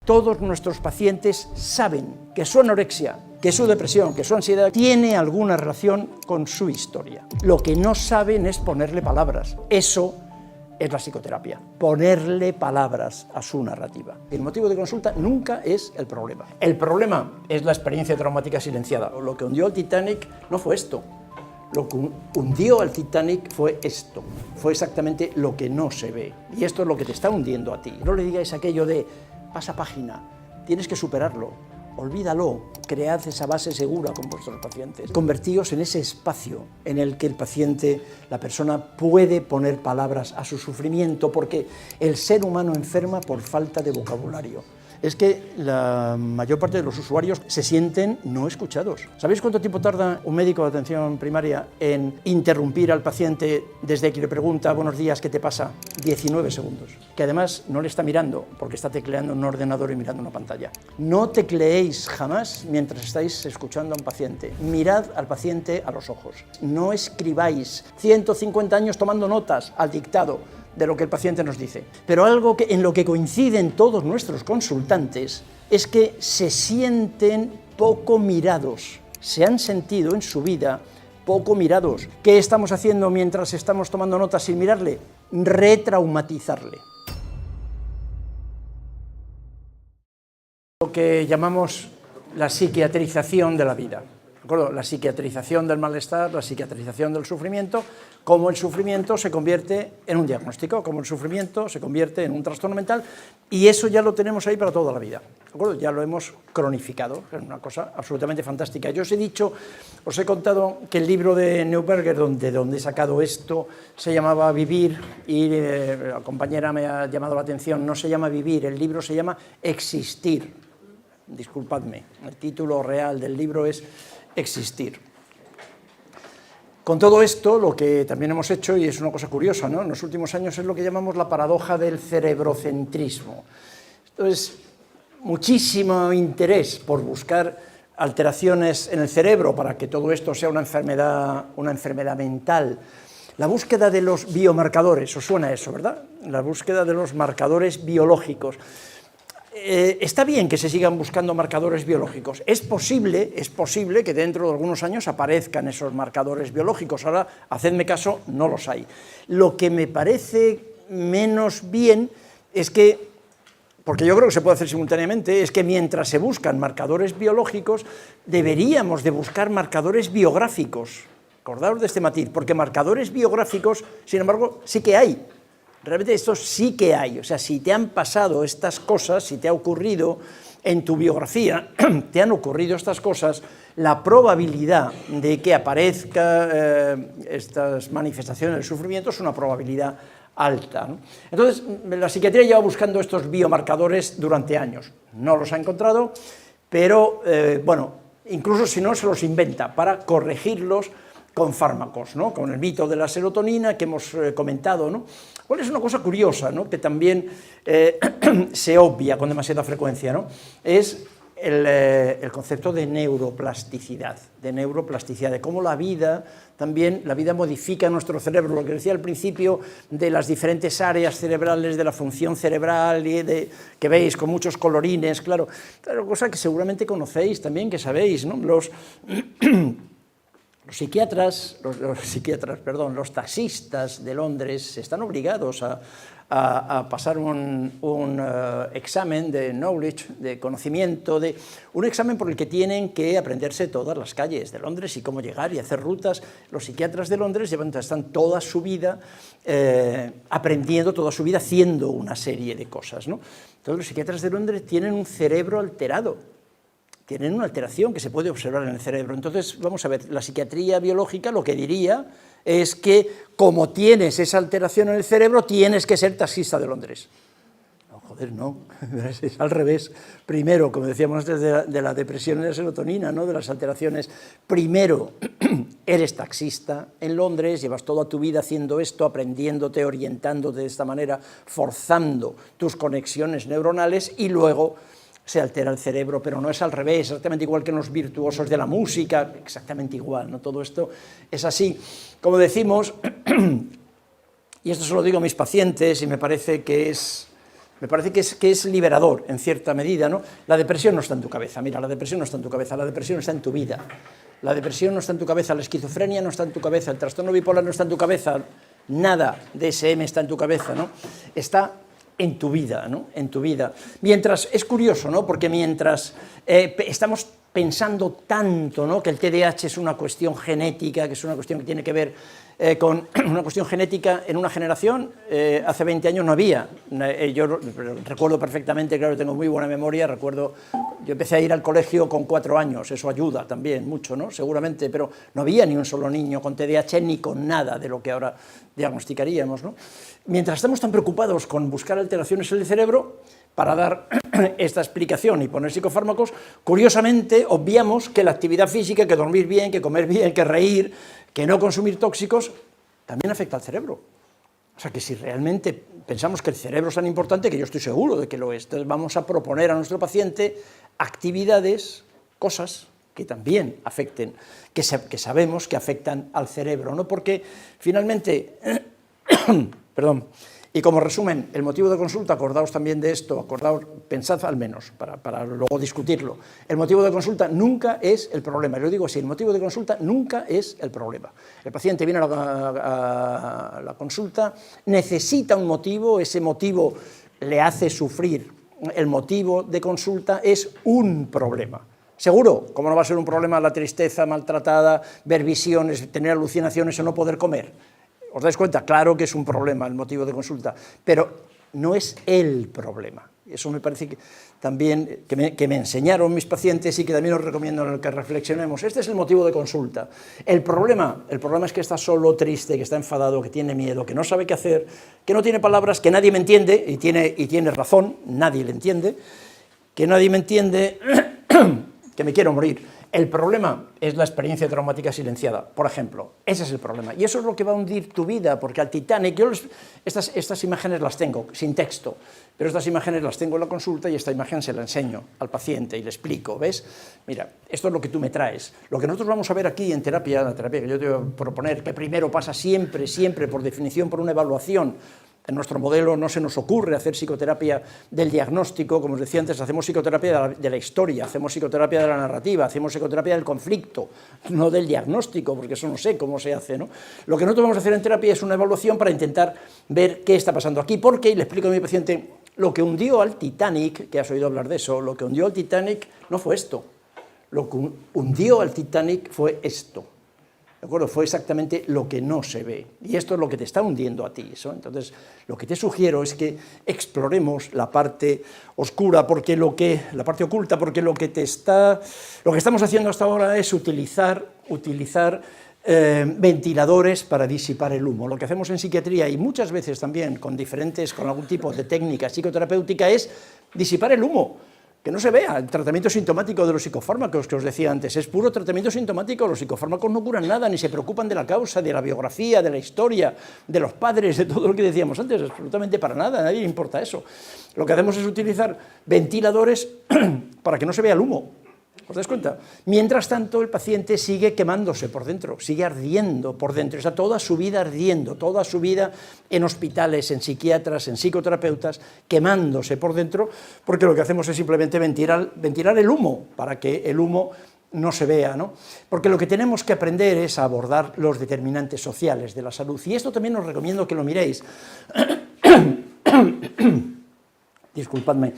Todos nuestros pacientes saben que su anorexia, que su depresión, que su ansiedad tiene alguna relación con su historia. Lo que no saben es ponerle palabras. Eso es la psicoterapia, ponerle palabras a su narrativa. El motivo de consulta nunca es el problema. El problema es la experiencia traumática silenciada. Lo que hundió al Titanic no fue esto. Lo que hundió al Titanic fue esto. Fue exactamente lo que no se ve. Y esto es lo que te está hundiendo a ti. No le digáis aquello de pasa página, tienes que superarlo, olvídalo, cread esa base segura con vuestros pacientes. Convertíos en ese espacio en el que el paciente, la persona, puede poner palabras a su sufrimiento, porque el ser humano enferma por falta de vocabulario. Es que la mayor parte de los usuarios se sienten no escuchados. ¿Sabéis cuánto tiempo tarda un médico de atención primaria en interrumpir al paciente desde que le pregunta buenos días, ¿qué te pasa? 19 segundos. Que además no le está mirando porque está tecleando en un ordenador y mirando una pantalla. No tecleéis jamás mientras estáis escuchando a un paciente. Mirad al paciente a los ojos. No escribáis 150 años tomando notas al dictado de lo que el paciente nos dice. Pero algo en lo que coinciden todos nuestros consultantes es que se sienten poco mirados, se han sentido en su vida poco mirados. ¿Qué estamos haciendo mientras estamos tomando notas sin mirarle? Retraumatizarle. Lo que llamamos la psiquiatrización de la vida. ¿De acuerdo? La psiquiatrización del malestar, la psiquiatrización del sufrimiento, cómo el sufrimiento se convierte en un diagnóstico, cómo el sufrimiento se convierte en un trastorno mental, y eso ya lo tenemos ahí para toda la vida. ¿De acuerdo? Ya lo hemos cronificado, es una cosa absolutamente fantástica. Yo os he dicho, os he contado que el libro de Neuberger, de donde he sacado esto, se llamaba Vivir, y la compañera me ha llamado la atención, no se llama Vivir, el libro se llama Existir. Disculpadme, el título real del libro es Existir. Con todo esto, lo que también hemos hecho, y es una cosa curiosa, ¿no?, en los últimos años, es lo que llamamos la paradoja del cerebrocentrismo. Entonces, muchísimo interés por buscar alteraciones en el cerebro para que todo esto sea una enfermedad mental. La búsqueda de los biomarcadores, os suena eso, ¿verdad? La búsqueda de los marcadores biológicos. Está bien que se sigan buscando marcadores biológicos. Es posible que dentro de algunos años aparezcan esos marcadores biológicos. Ahora, hacedme caso, no los hay. Lo que me parece menos bien es que, porque yo creo que se puede hacer simultáneamente, es que mientras se buscan marcadores biológicos, deberíamos de buscar marcadores biográficos. Acordaos de este matiz, porque marcadores biográficos, sin embargo, sí que hay. Realmente esto sí que hay, o sea, si te han pasado estas cosas, si te ha ocurrido en tu biografía, te han ocurrido estas cosas, la probabilidad de que aparezcan estas manifestaciones del sufrimiento es una probabilidad alta, ¿no? Entonces, la psiquiatría lleva buscando estos biomarcadores durante años, no los ha encontrado, pero, bueno, incluso si no, se los inventa para corregirlos con fármacos, ¿no?, con el mito de la serotonina que hemos comentado, ¿no? ¿Cuál es una cosa curiosa, ¿no?, que también se obvia con demasiada frecuencia, ¿no?, es el concepto de neuroplasticidad, de cómo la vida modifica nuestro cerebro, lo que decía al principio de las diferentes áreas cerebrales, de la función cerebral, y que veis con muchos colorines, claro, cosa que seguramente conocéis también, que sabéis, ¿no? Los taxistas de Londres están obligados a pasar un examen de knowledge, de conocimiento, un examen por el que tienen que aprenderse todas las calles de Londres y cómo llegar y hacer rutas. Los psiquiatras de Londres están toda su vida aprendiendo, toda su vida haciendo una serie de cosas, ¿no? Entonces los psiquiatras de Londres tienen un cerebro alterado. Tienen una alteración que se puede observar en el cerebro. Entonces, vamos a ver, la psiquiatría biológica lo que diría es que, como tienes esa alteración en el cerebro, tienes que ser taxista de Londres. No, joder, no, es al revés. Primero, como decíamos antes de la depresión y la serotonina, ¿no?, de las alteraciones, primero eres taxista en Londres, llevas toda tu vida haciendo esto, aprendiéndote, orientándote de esta manera, forzando tus conexiones neuronales, y luego se altera el cerebro, pero no es al revés, exactamente igual que en los virtuosos de la música, exactamente igual, ¿no? Todo esto es así. Como decimos, y esto se lo digo a mis pacientes, y me parece que es Me parece que es liberador, en cierta medida, ¿no? La depresión no está en tu cabeza, mira, la depresión no está en tu cabeza, la depresión está en tu vida. La depresión no está en tu cabeza, la esquizofrenia no está en tu cabeza, el trastorno bipolar no está en tu cabeza, nada de DSM está en tu cabeza, ¿no? Está en tu vida, ¿no? En tu vida. Mientras, es curioso, ¿no? Porque mientras estamos pensando tanto, ¿no? Que el TDAH es una cuestión genética, que es una cuestión que tiene que ver con una cuestión genética en una generación, hace 20 años no había. Yo recuerdo perfectamente, claro, tengo muy buena memoria, recuerdo, yo empecé a ir al colegio con 4 años, eso ayuda también mucho, ¿no? Seguramente, pero no había ni un solo niño con TDAH ni con nada de lo que ahora diagnosticaríamos, ¿no? Mientras estamos tan preocupados con buscar alteraciones en el cerebro, para dar esta explicación y poner psicofármacos, curiosamente obviamos que la actividad física, que dormir bien, que comer bien, que reír, que no consumir tóxicos, también afecta al cerebro. O sea que si realmente pensamos que el cerebro es tan importante, que yo estoy seguro de que lo es, entonces vamos a proponer a nuestro paciente actividades, cosas que también afecten, que sabemos que afectan al cerebro, ¿no? Porque finalmente, perdón, y como resumen, el motivo de consulta, acordaos también de esto, acordaos, pensad al menos, para luego discutirlo, el motivo de consulta nunca es el problema, yo digo así, el motivo de consulta nunca es el problema. El paciente viene a la consulta, necesita un motivo, ese motivo le hace sufrir, el motivo de consulta es un problema. Seguro, ¿cómo no va a ser un problema la tristeza maltratada, ver visiones, tener alucinaciones o no poder comer? ¿Os dais cuenta? Claro que es un problema el motivo de consulta, pero no es el problema. Eso me parece que también que me enseñaron mis pacientes y que también os recomiendo que reflexionemos. Este es el motivo de consulta. El problema es que está solo, triste, que está enfadado, que tiene miedo, que no sabe qué hacer, que no tiene palabras, que nadie me entiende, y tiene razón, nadie le entiende, que nadie me entiende, que me quiero morir. El problema es la experiencia traumática silenciada, por ejemplo. Ese es el problema. Y eso es lo que va a hundir tu vida, porque al Titanic, estas imágenes las tengo sin texto, pero estas imágenes las tengo en la consulta y esta imagen se la enseño al paciente y le explico, ¿ves? Mira, esto es lo que tú me traes. Lo que nosotros vamos a ver aquí en terapia, la terapia que yo te voy a proponer, que primero pasa siempre, por definición, por una evaluación. En nuestro modelo no se nos ocurre hacer psicoterapia del diagnóstico, como os decía antes, hacemos psicoterapia de la historia, hacemos psicoterapia de la narrativa, hacemos psicoterapia del conflicto, no del diagnóstico, porque eso no sé cómo se hace, ¿no? Lo que nosotros vamos a hacer en terapia es una evaluación para intentar ver qué está pasando aquí, porque, y le explico a mi paciente, lo que hundió al Titanic, que has oído hablar de eso, lo que hundió al Titanic no fue esto, lo que hundió al Titanic fue esto. ¿De acuerdo? Fue exactamente lo que no se ve. Y esto es lo que te está hundiendo a ti. ¿So? Entonces, lo que te sugiero es que exploremos la parte oscura, la parte oculta, porque lo que estamos haciendo hasta ahora es utilizar ventiladores para disipar el humo. Lo que hacemos en psiquiatría, y muchas veces también con algún tipo de técnica psicoterapéutica, es disipar el humo. Que no se vea el tratamiento sintomático de los psicofármacos que os decía antes, es puro tratamiento sintomático, los psicofármacos no curan nada, ni se preocupan de la causa, de la biografía, de la historia, de los padres, de todo lo que decíamos antes, absolutamente para nada, a nadie le importa eso. Lo que hacemos es utilizar ventiladores para que no se vea el humo. ¿Os dais cuenta? Mientras tanto, el paciente sigue quemándose por dentro, sigue ardiendo por dentro, está toda su vida ardiendo, toda su vida en hospitales, en psiquiatras, en psicoterapeutas, quemándose por dentro, porque lo que hacemos es simplemente ventilar el humo, para que el humo no se vea, ¿no? Porque lo que tenemos que aprender es a abordar los determinantes sociales de la salud, y esto también os recomiendo que lo miréis. Disculpadme.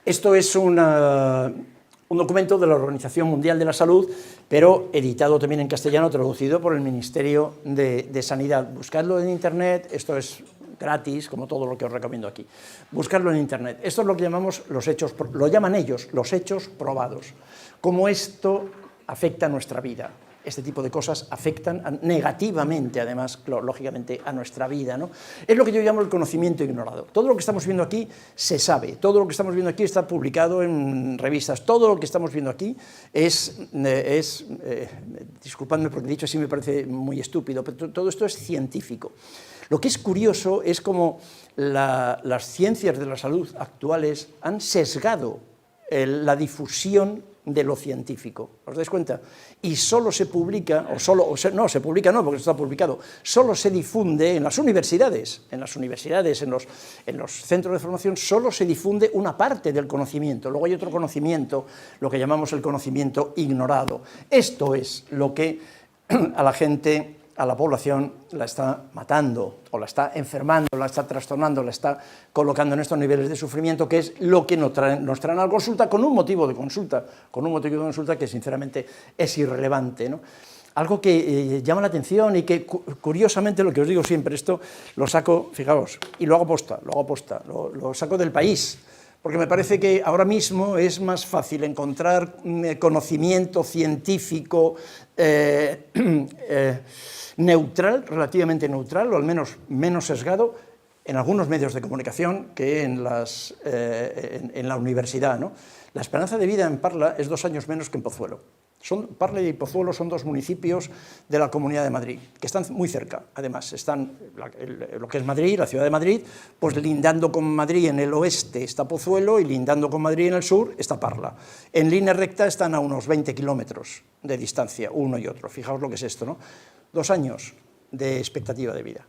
Esto es un documento de la Organización Mundial de la Salud, pero editado también en castellano, traducido por el Ministerio de Sanidad. Buscadlo en Internet, esto es gratis, como todo lo que os recomiendo aquí. Buscarlo en Internet. Esto es lo que llamamos lo llaman ellos los hechos probados. Cómo esto afecta a nuestra vida. Este tipo de cosas afectan negativamente, además, lógicamente, a nuestra vida, ¿no? Es lo que yo llamo el conocimiento ignorado. Todo lo que estamos viendo aquí se sabe, todo lo que estamos viendo aquí está publicado en revistas, todo lo que estamos viendo aquí disculpadme porque dicho así me parece muy estúpido, pero todo esto es científico. Lo que es curioso es cómo las ciencias de la salud actuales han sesgado la difusión de lo científico. ¿Os dais cuenta? Y solo se publica, no, se publica no, porque está publicado, solo se difunde en las universidades, en los centros de formación, solo se difunde una parte del conocimiento. Luego hay otro conocimiento, lo que llamamos el conocimiento ignorado. Esto es lo que a la gente, a la población, la está matando, o la está enfermando, la está trastornando, la está colocando en estos niveles de sufrimiento, que es lo que nos traen a la consulta con un motivo de consulta, que sinceramente es irrelevante, ¿no? Algo que llama la atención y que, curiosamente, lo que os digo siempre, esto lo saco, fijaos, y lo hago posta, lo saco del País, porque me parece que ahora mismo es más fácil encontrar conocimiento científico neutral, relativamente neutral, o al menos menos sesgado, en algunos medios de comunicación que en la universidad, ¿no? La esperanza de vida en Parla es 2 años menos que en Pozuelo. Parla y Pozuelo son 2 municipios de la Comunidad de Madrid, que están muy cerca, además, están lo que es Madrid, la ciudad de Madrid, pues lindando con Madrid en el oeste está Pozuelo y lindando con Madrid en el sur está Parla. En línea recta están a unos 20 kilómetros de distancia, uno y otro. Fijaos lo que es esto, ¿no? 2 años de expectativa de vida.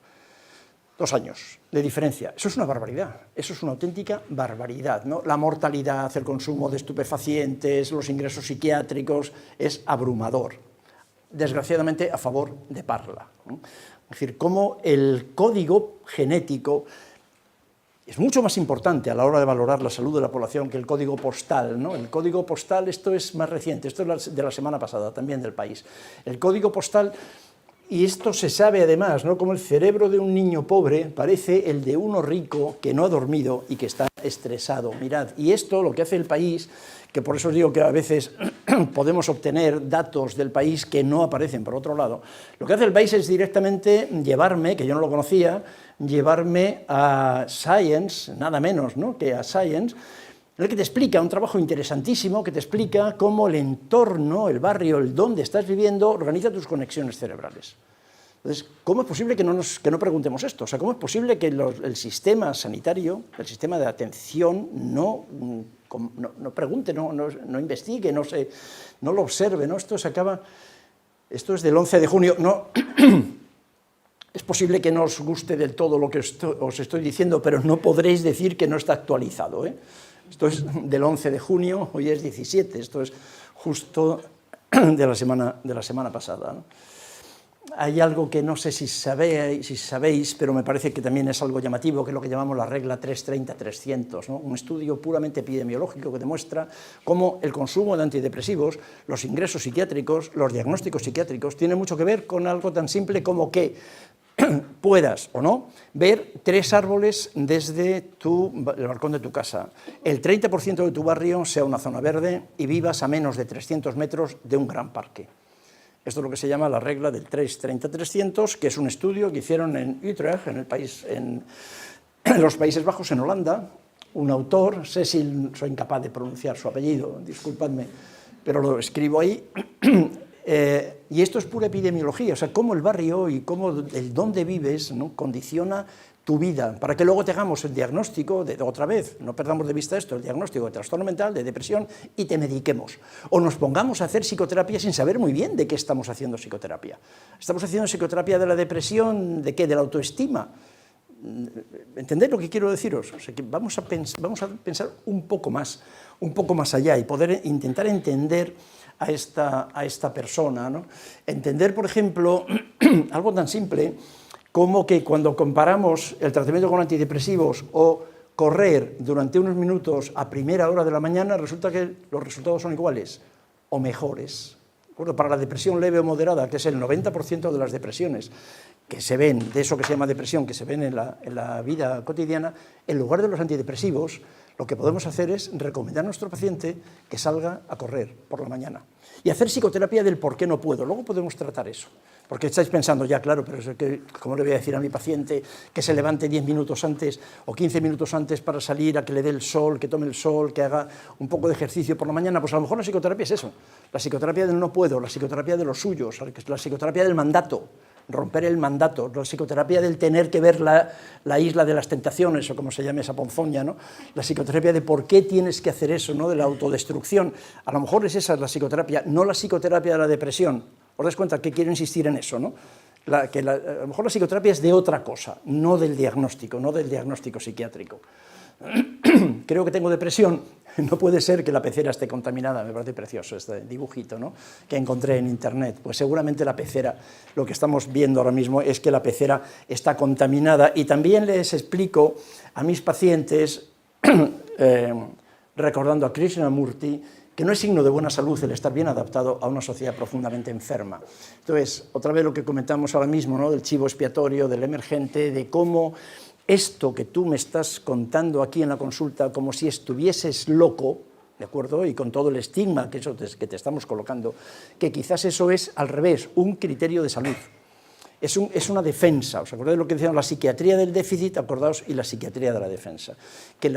2 años de diferencia. Eso es una barbaridad, eso es una auténtica barbaridad, ¿no? La mortalidad, el consumo de estupefacientes, los ingresos psiquiátricos, es abrumador. Desgraciadamente a favor de Parla, ¿no? Es decir, cómo el código genético es mucho más importante a la hora de valorar la salud de la población que el código postal, ¿no? El código postal, esto es más reciente, esto es de la semana pasada, también del País. El código postal. Y esto se sabe además, ¿no? Como el cerebro de un niño pobre parece el de uno rico que no ha dormido y que está estresado. Mirad, y esto lo que hace el País, que por eso os digo que a veces podemos obtener datos del País que no aparecen por otro lado, lo que hace el País es directamente llevarme, que yo no lo conocía, llevarme a Science, nada menos, ¿no? Que a Science, en el que te explica un trabajo interesantísimo, que te explica cómo el entorno, el barrio, el donde estás viviendo, organiza tus conexiones cerebrales. Entonces, ¿cómo es posible que no preguntemos esto? O sea, ¿cómo es posible que el sistema sanitario, el sistema de atención, no pregunte, no investigue, no lo observe, ¿no? Esto es del 11 de junio, no. Es posible que no os guste del todo lo que os estoy diciendo, pero no podréis decir que no está actualizado, ¿eh? Esto es del 11 de junio, hoy es 17, esto es justo de la semana pasada, ¿no? Hay algo que no sé si sabéis, pero me parece que también es algo llamativo, que es lo que llamamos la regla 330-300, ¿no? Un estudio puramente epidemiológico que demuestra cómo el consumo de antidepresivos, los ingresos psiquiátricos, los diagnósticos psiquiátricos, tienen mucho que ver con algo tan simple como que puedas o no ver 3 árboles desde el balcón de tu casa, el 30% de tu barrio sea una zona verde y vivas a menos de 300 metros de un gran parque. Esto es lo que se llama la regla del 330-300, que es un estudio que hicieron en Utrecht, en los Países Bajos, en Holanda. Un autor, Cecil, soy incapaz de pronunciar su apellido, disculpadme, pero lo escribo ahí. Y esto es pura epidemiología, o sea, cómo el barrio y cómo el dónde vives, ¿no?, condiciona tu vida, para que luego tengamos el diagnóstico, otra vez, no perdamos de vista esto, el diagnóstico de trastorno mental, de depresión, y te mediquemos. O nos pongamos a hacer psicoterapia sin saber muy bien de qué estamos haciendo psicoterapia. ¿Estamos haciendo psicoterapia de la depresión, de qué? ¿De la autoestima? ¿Entendéis lo que quiero deciros? O sea, que vamos a pensar un poco más allá y poder intentar entender a esta persona, ¿no? Entender, por ejemplo, algo tan simple como que cuando comparamos el tratamiento con antidepresivos o correr durante unos minutos a primera hora de la mañana, resulta que los resultados son iguales o mejores. Bueno, para la depresión leve o moderada, que es el 90% de las depresiones que se ven, de eso que se llama depresión, que se ven en la vida cotidiana, en lugar de los antidepresivos, lo que podemos hacer es recomendar a nuestro paciente que salga a correr por la mañana y hacer psicoterapia del por qué no puedo. Luego podemos tratar eso, porque estáis pensando, ya claro, pero es que, ¿cómo le voy a decir a mi paciente que se levante 10 minutos antes o 15 minutos antes para salir, a que le dé el sol, que tome el sol, que haga un poco de ejercicio por la mañana? Pues a lo mejor la psicoterapia es eso, la psicoterapia del no puedo, la psicoterapia de los suyos, la psicoterapia del mandato, romper el mandato, la psicoterapia del tener que ver la isla de las tentaciones, o como se llama esa ponzoña, ¿no? La psicoterapia de por qué tienes que hacer eso, ¿no? De la autodestrucción. A lo mejor esa es la psicoterapia, no la psicoterapia de la depresión. ¿Os dais cuenta que quiero insistir en eso, ¿no? A lo mejor la psicoterapia es de otra cosa, no del diagnóstico psiquiátrico. Creo que tengo depresión, no puede ser que la pecera esté contaminada, me parece precioso este dibujito, ¿no? Que encontré en internet. Pues seguramente la pecera, lo que estamos viendo ahora mismo es que la pecera está contaminada, y también les explico a mis pacientes, recordando a Krishnamurti, que no es signo de buena salud el estar bien adaptado a una sociedad profundamente enferma. Entonces, otra vez lo que comentamos ahora mismo, ¿no? Del chivo expiatorio, del emergente, de cómo esto que tú me estás contando aquí en la consulta, como si estuvieses loco, ¿de acuerdo? Y con todo el estigma que te estamos colocando, que quizás eso es, al revés, un criterio de salud. Es una defensa. ¿Os acordáis de lo que decíamos? La psiquiatría del déficit, acordaos, y la psiquiatría de la defensa. Que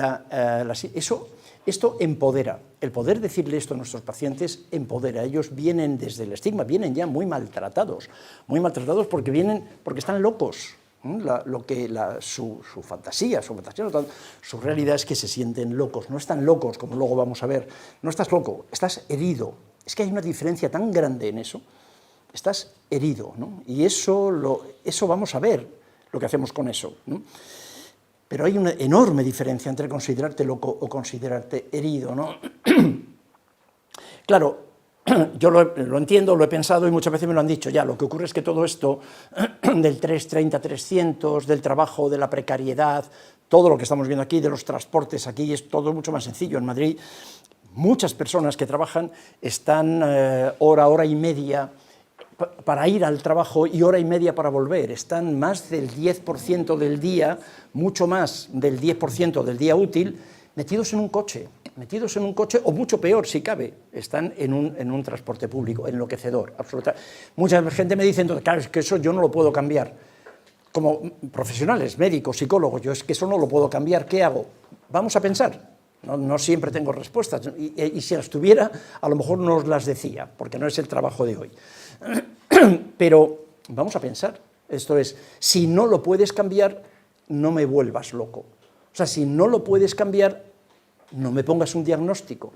esto empodera. El poder decirle esto a nuestros pacientes empodera. Ellos vienen desde el estigma, vienen ya muy maltratados porque están locos. Su fantasía, su realidad es que se sienten locos, no están locos, como luego vamos a ver, no estás loco, estás herido. Es que hay una diferencia tan grande en eso, estás herido, ¿no? Y eso vamos a ver lo que hacemos con eso, ¿no? Pero hay una enorme diferencia entre considerarte loco o considerarte herido, ¿no? Claro, yo lo entiendo, lo he pensado y muchas veces me lo han dicho ya. Lo que ocurre es que todo esto del 330-300, del trabajo, de la precariedad, todo lo que estamos viendo aquí, de los transportes aquí, es todo mucho más sencillo. En Madrid, muchas personas que trabajan están hora y media para ir al trabajo y hora y media para volver. Están más del 10% del día, mucho más del 10% del día útil, metidos en un coche, o mucho peor, si cabe, están en un transporte público, enloquecedor, absolutamente. Mucha gente me dice, entonces, claro, es que eso yo no lo puedo cambiar. Como profesionales, médicos, psicólogos, yo es que eso no lo puedo cambiar, ¿qué hago? Vamos a pensar. No siempre tengo respuestas, y si las tuviera, a lo mejor no os las decía, porque no es el trabajo de hoy. Pero vamos a pensar, esto es, si no lo puedes cambiar, no me vuelvas loco. O sea, si no lo puedes cambiar, no me pongas un diagnóstico.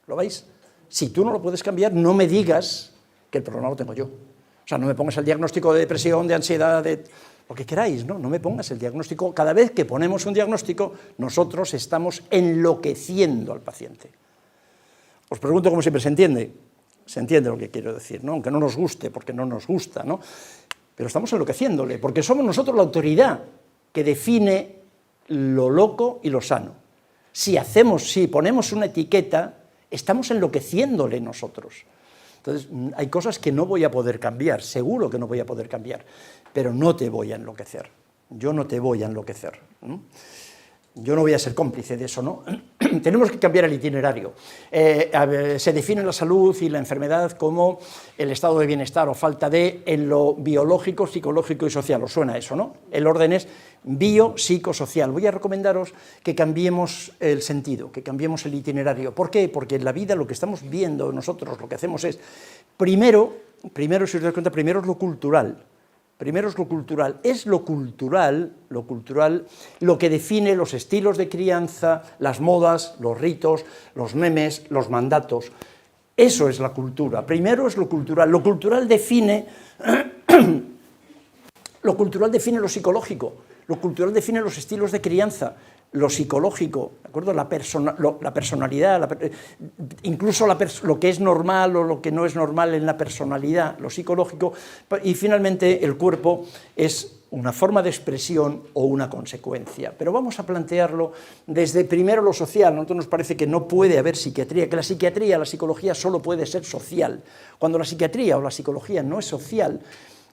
¿Lo veis? Si tú no lo puedes cambiar, no me digas que el problema lo tengo yo. O sea, no me pongas el diagnóstico de depresión, de ansiedad, de lo que queráis, ¿no? No me pongas el diagnóstico. Cada vez que ponemos un diagnóstico, nosotros estamos enloqueciendo al paciente. Os pregunto como siempre, ¿se entiende? Se entiende lo que quiero decir, ¿no? Aunque no nos guste, porque no nos gusta, ¿no? Pero estamos enloqueciéndole, porque somos nosotros la autoridad que define lo loco y lo sano. Si ponemos una etiqueta, estamos enloqueciéndole nosotros. Entonces, hay cosas que no voy a poder cambiar, seguro que no voy a poder cambiar, pero no te voy a enloquecer. Yo no te voy a enloquecer, ¿no? Yo no voy a ser cómplice de eso, ¿no? Tenemos que cambiar el itinerario. Se define la salud y la enfermedad como el estado de bienestar o falta de en lo biológico, psicológico y social. ¿Os suena eso, no? El orden es biopsicosocial. Voy a recomendaros que cambiemos el sentido, que cambiemos el itinerario. ¿Por qué? Porque en la vida lo que estamos viendo nosotros, lo que hacemos es, primero, si os dais cuenta, primero es lo cultural. Primero es lo cultural. Es lo cultural lo que define los estilos de crianza, las modas, los ritos, los memes, los mandatos. Eso es la cultura. Primero es lo cultural. Lo cultural define lo psicológico. Lo cultural define los estilos de crianza. Lo psicológico, ¿de acuerdo? La personalidad, incluso lo que es normal o lo que no es normal en la personalidad, lo psicológico, y finalmente el cuerpo es una forma de expresión o una consecuencia. Pero vamos a plantearlo desde primero lo social. A nosotros nos parece que no puede haber psiquiatría, que la psicología solo puede ser social. Cuando la psiquiatría o la psicología no es social,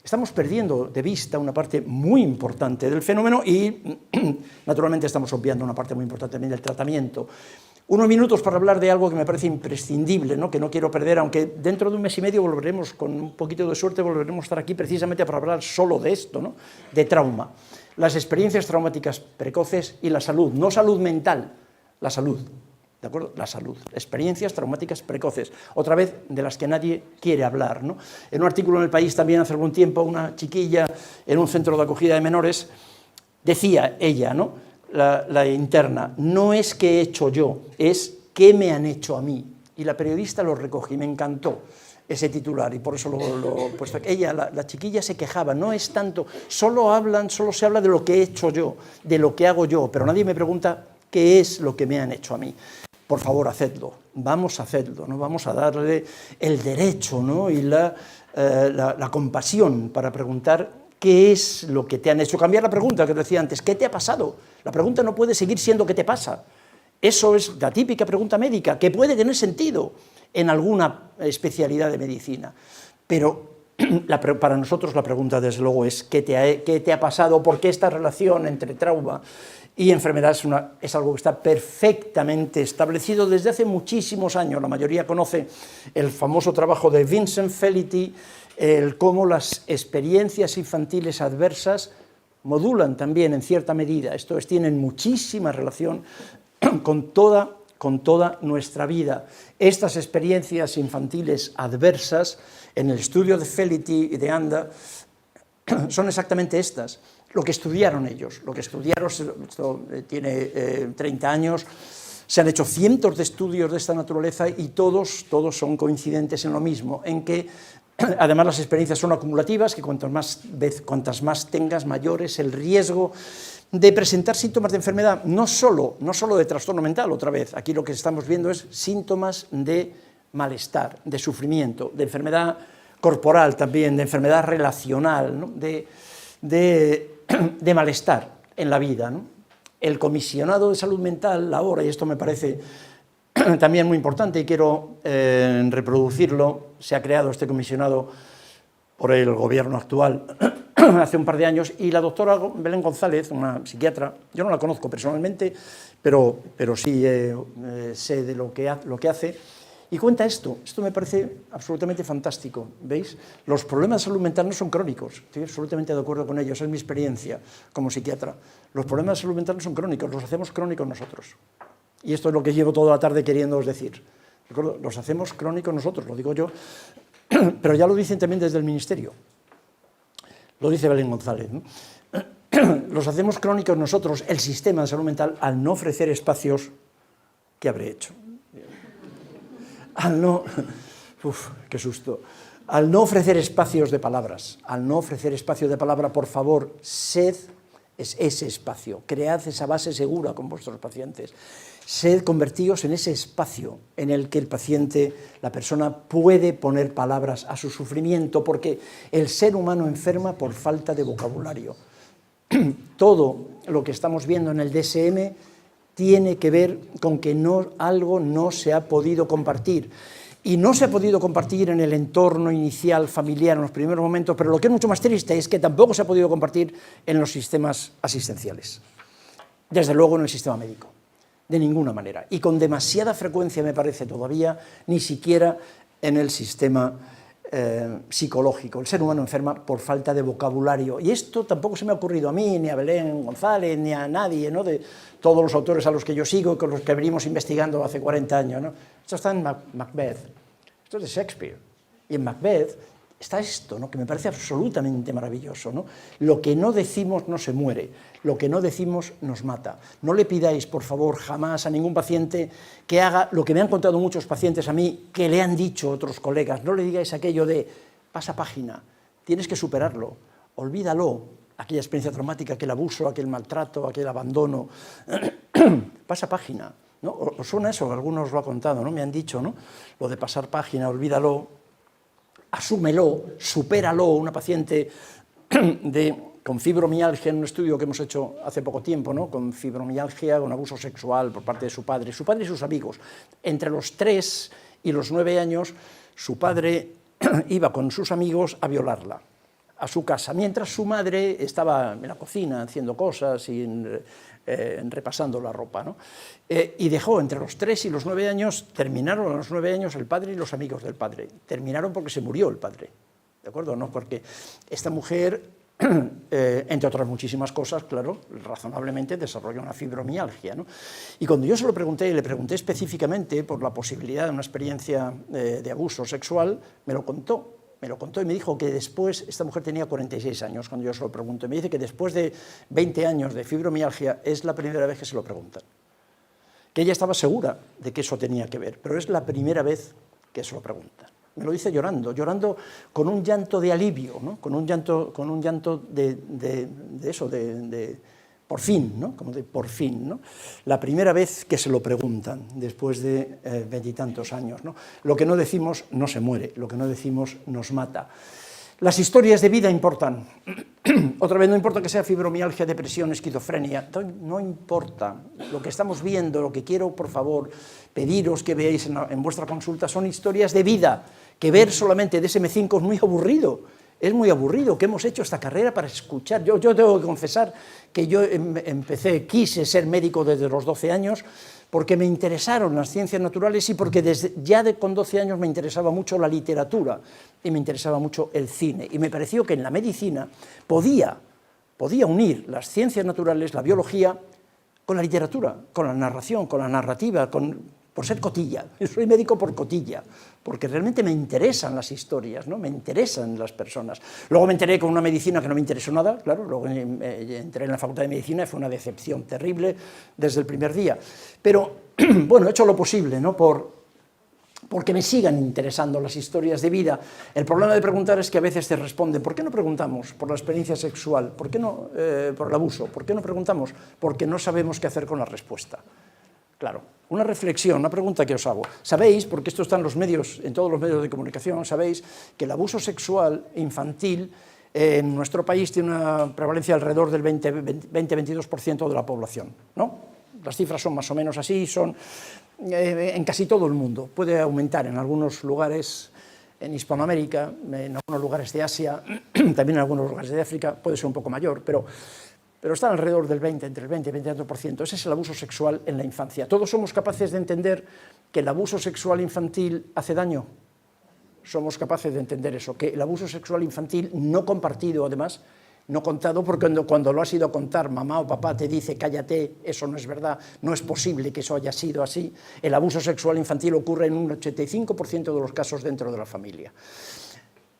estamos perdiendo de vista una parte muy importante del fenómeno y, naturalmente, estamos obviando una parte muy importante también del tratamiento. Unos minutos para hablar de algo que me parece imprescindible, ¿no? Que no quiero perder, aunque dentro de un mes y medio volveremos, con un poquito de suerte, volveremos a estar aquí precisamente para hablar solo de esto, ¿no? De trauma. Las experiencias traumáticas precoces y la salud, no salud mental, la salud. ¿de acuerdo? La salud, experiencias traumáticas precoces, otra vez de las que nadie quiere hablar, ¿no? En un artículo en El País también hace algún tiempo, una chiquilla en un centro de acogida de menores, decía ella, ¿no? La interna, no es que he hecho yo, es qué me han hecho a mí. Y la periodista lo recoge y me encantó ese titular, y por eso lo he puesto aquí. Ella, la chiquilla, se quejaba, no es tanto, solo se habla de lo que he hecho yo, de lo que hago yo, pero nadie me pregunta qué es lo que me han hecho a mí. Por favor, hacedlo, vamos a hacerlo, ¿no? Vamos a darle el derecho, ¿no? Y la compasión para preguntar qué es lo que te han hecho. Cambiar la pregunta que decía antes, ¿qué te ha pasado? La pregunta no puede seguir siendo ¿qué te pasa? Eso es la típica pregunta médica, que puede tener sentido en alguna especialidad de medicina, pero para nosotros la pregunta, desde luego, es ¿qué te ha pasado? Porque esta relación entre trauma y enfermedad es algo que está perfectamente establecido desde hace muchísimos años. La mayoría conoce el famoso trabajo de Vincent Felitti, cómo las experiencias infantiles adversas modulan también en cierta medida, esto es, tienen muchísima relación con toda nuestra vida. Estas experiencias infantiles adversas, en el estudio de Felitti y de Anda, son exactamente estas, lo que estudiaron ellos, esto tiene 30 años, se han hecho cientos de estudios de esta naturaleza y todos son coincidentes en lo mismo, en que además las experiencias son acumulativas, que cuantas más tengas, mayor es el riesgo de presentar síntomas de enfermedad, no solo de trastorno mental, otra vez, aquí lo que estamos viendo es síntomas de malestar, de sufrimiento, de enfermedad corporal también, de enfermedad relacional, ¿no? de malestar en la vida, ¿no? El comisionado de salud mental ahora, y esto me parece también muy importante y quiero reproducirlo, se ha creado este comisionado por el gobierno actual hace un par de años, y la doctora Belén González, una psiquiatra, yo no la conozco personalmente, pero sí sé de lo que hace, y cuenta esto me parece absolutamente fantástico, ¿veis? Los problemas de salud mental no son crónicos, estoy absolutamente de acuerdo con ellos, es mi experiencia como psiquiatra. Los problemas de salud mental no son crónicos, los hacemos crónicos nosotros. Y esto es lo que llevo toda la tarde queriéndoos decir. ¿Recuerdo? Los hacemos crónicos nosotros, lo digo yo, pero ya lo dicen también desde el Ministerio. Lo dice Belén González, ¿no? Los hacemos crónicos nosotros, el sistema de salud mental, al no ofrecer espacios. ¿Qué habré hecho? Qué susto. Al no ofrecer espacios de palabras, por favor, sed ese espacio, cread esa base segura con vuestros pacientes, convertíos en ese espacio en el que el paciente, la persona, puede poner palabras a su sufrimiento, porque el ser humano enferma por falta de vocabulario. Todo lo que estamos viendo en el DSM tiene que ver con que algo no se ha podido compartir. Y no se ha podido compartir en el entorno inicial familiar en los primeros momentos, pero lo que es mucho más triste es que tampoco se ha podido compartir en los sistemas asistenciales. Desde luego en el sistema médico, de ninguna manera. Y con demasiada frecuencia, me parece todavía, ni siquiera en el sistema psicológico. El ser humano enferma por falta de vocabulario. Y esto tampoco se me ha ocurrido a mí, ni a Belén González, ni a nadie, ¿no? De todos los autores a los que yo sigo y con los que venimos investigando hace 40 años, ¿no? Esto está en Macbeth, esto es de Shakespeare. Y en Macbeth está esto, ¿no? Que me parece absolutamente maravilloso, ¿no? Lo que no decimos no se muere, lo que no decimos nos mata. No le pidáis, por favor, jamás a ningún paciente que haga lo que me han contado muchos pacientes a mí, que le han dicho otros colegas. No le digáis aquello de, pasa página, tienes que superarlo, olvídalo, aquella experiencia traumática, aquel abuso, aquel maltrato, aquel abandono. Pasa página, ¿no? ¿Os suena eso? Algunos lo han contado, ¿no? Me han dicho, ¿no? Lo de pasar página, olvídalo, asúmelo, supéralo. Una paciente con fibromialgia, en un estudio que hemos hecho hace poco tiempo, ¿no? Con fibromialgia, con abuso sexual por parte de su padre y sus amigos. Entre los 3 y los 9 años, su padre iba con sus amigos a violarla a su casa, mientras su madre estaba en la cocina haciendo cosas y repasando la ropa, ¿no? Y dejó entre los 3 y los 9 años, terminaron a los 9 años el padre y los amigos del padre. Terminaron porque se murió el padre, ¿de acuerdo? No porque esta mujer entre otras muchísimas cosas, claro, razonablemente desarrolla una fibromialgia, ¿no? Y cuando yo se lo pregunté, y le pregunté específicamente por la posibilidad de una experiencia de abuso sexual, me lo contó y me dijo que después, esta mujer tenía 46 años cuando yo se lo pregunto, y me dice que después de 20 años de fibromialgia es la primera vez que se lo preguntan, que ella estaba segura de que eso tenía que ver, pero es la primera vez que se lo preguntan. Me lo dice llorando con un llanto de alivio, ¿no? con un llanto de eso, de por fin, ¿no? Como de por fin, ¿no? La primera vez que se lo preguntan, después de 20 y tantos años, ¿no? Lo que no decimos no se muere, lo que no decimos nos mata. Las historias de vida importan. Otra vez, no importa que sea fibromialgia, depresión, esquizofrenia, no importa. Lo que estamos viendo, lo que quiero, por favor, pediros que veáis en vuestra consulta son historias de vida, que ver solamente DSM-5 es muy aburrido. Es muy aburrido, que hemos hecho esta carrera para escuchar. Yo tengo que confesar que yo quise ser médico desde los 12 años, porque me interesaron las ciencias naturales y porque con 12 años me interesaba mucho la literatura y me interesaba mucho el cine. Y me pareció que en la medicina podía unir las ciencias naturales, la biología, con la literatura, con la narración, con la narrativa, por ser cotilla. Yo soy médico por cotilla, porque realmente me interesan las historias, ¿no? Me interesan las personas. Luego me enteré con una medicina que no me interesó nada, claro, luego entré en la Facultad de Medicina y fue una decepción terrible desde el primer día. Pero, bueno, he hecho lo posible, ¿no? Porque me sigan interesando las historias de vida. El problema de preguntar es que a veces te responden, ¿por qué no preguntamos por la experiencia sexual? ¿Por qué no por el abuso? ¿Por qué no preguntamos? Porque no sabemos qué hacer con la respuesta. Claro, una reflexión, una pregunta que os hago. Sabéis, porque esto está en los medios, en todos los medios de comunicación, sabéis que el abuso sexual infantil en nuestro país tiene una prevalencia alrededor del 20-22% de la población, ¿no? Las cifras son más o menos así, son en casi todo el mundo. Puede aumentar en algunos lugares en Hispanoamérica, en algunos lugares de Asia, también en algunos lugares de África, puede ser un poco mayor, pero está alrededor del 20, entre el 20 y el 22%. Ese es el abuso sexual en la infancia. ¿Todos somos capaces de entender que el abuso sexual infantil hace daño? Somos capaces de entender eso, que el abuso sexual infantil no compartido, además, no contado, porque cuando lo has ido a contar, mamá o papá te dice, cállate, eso no es verdad, no es posible que eso haya sido así. El abuso sexual infantil ocurre en un 85% de los casos dentro de la familia.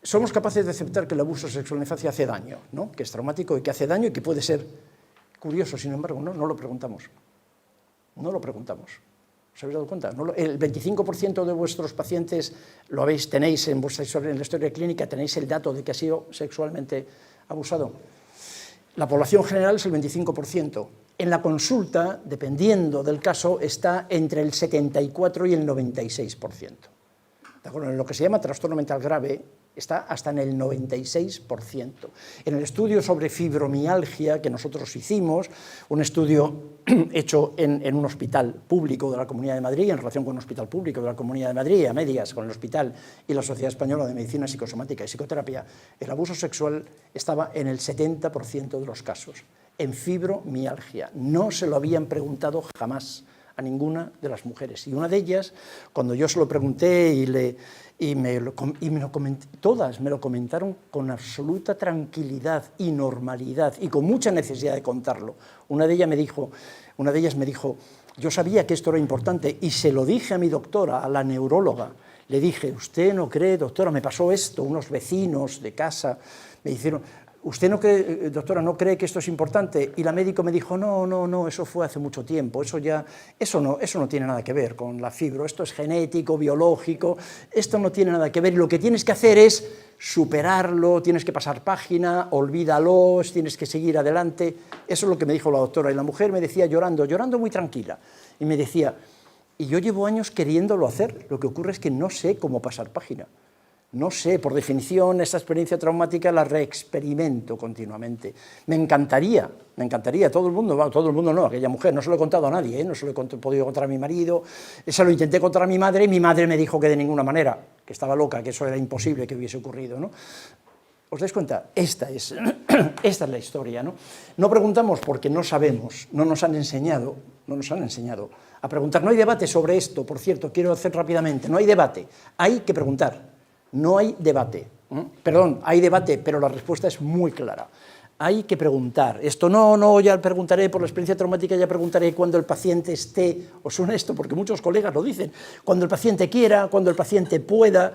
Somos capaces de aceptar que el abuso sexual en la infancia hace daño, ¿no? Que es traumático y que hace daño y que puede ser curioso, sin embargo, no lo preguntamos. No lo preguntamos. ¿Os habéis dado cuenta? El 25% de vuestros pacientes tenéis en vuestra historia, en la historia clínica, tenéis el dato de que ha sido sexualmente abusado. La población general es el 25%. En la consulta, dependiendo del caso, está entre el 74 y el 96%. ¿De acuerdo? En lo que se llama trastorno mental grave, está hasta en el 96%. En el estudio sobre fibromialgia que nosotros hicimos, un estudio hecho en un hospital público de la Comunidad de Madrid, en relación con un hospital público de la Comunidad de Madrid, a medias con el hospital y la Sociedad Española de Medicina Psicosomática y Psicoterapia, el abuso sexual estaba en el 70% de los casos, en fibromialgia. No se lo habían preguntado jamás a ninguna de las mujeres. Y una de ellas, cuando yo se lo pregunté todas me lo comentaron con absoluta tranquilidad y normalidad y con mucha necesidad de contarlo. Una de ellas me dijo, yo sabía que esto era importante y se lo dije a mi doctora, a la neuróloga. Le dije, ¿usted no cree, doctora, me pasó esto, unos vecinos de casa me dijeron, ¿usted no cree, doctora, no cree que esto es importante? Y la médico me dijo, no, eso fue hace mucho tiempo, eso no tiene nada que ver con la fibro, esto es genético, biológico, esto no tiene nada que ver, y lo que tienes que hacer es superarlo, tienes que pasar página, olvídalo, tienes que seguir adelante. Eso es lo que me dijo la doctora, y la mujer me decía llorando muy tranquila, y me decía, y yo llevo años queriéndolo hacer, lo que ocurre es que no sé cómo pasar página. No sé, por definición, esta experiencia traumática la reexperimento continuamente. Me encantaría, todo el mundo no, aquella mujer, no se lo he contado a nadie, no se lo he podido contar a mi marido, se lo intenté contar a mi madre me dijo que de ninguna manera, que estaba loca, que eso era imposible que hubiese ocurrido, ¿no? ¿Os dais cuenta? Esta es la historia, ¿no? No preguntamos porque no sabemos, no nos han enseñado a preguntar. No hay debate sobre esto, por cierto, quiero hacer rápidamente, no hay debate, hay que preguntar. No hay debate. Perdón, hay debate, pero la respuesta es muy clara. Hay que preguntar. Esto no, ya preguntaré por la experiencia traumática, ya preguntaré cuando el paciente esté, os suena esto, porque muchos colegas lo dicen, cuando el paciente quiera, cuando el paciente pueda,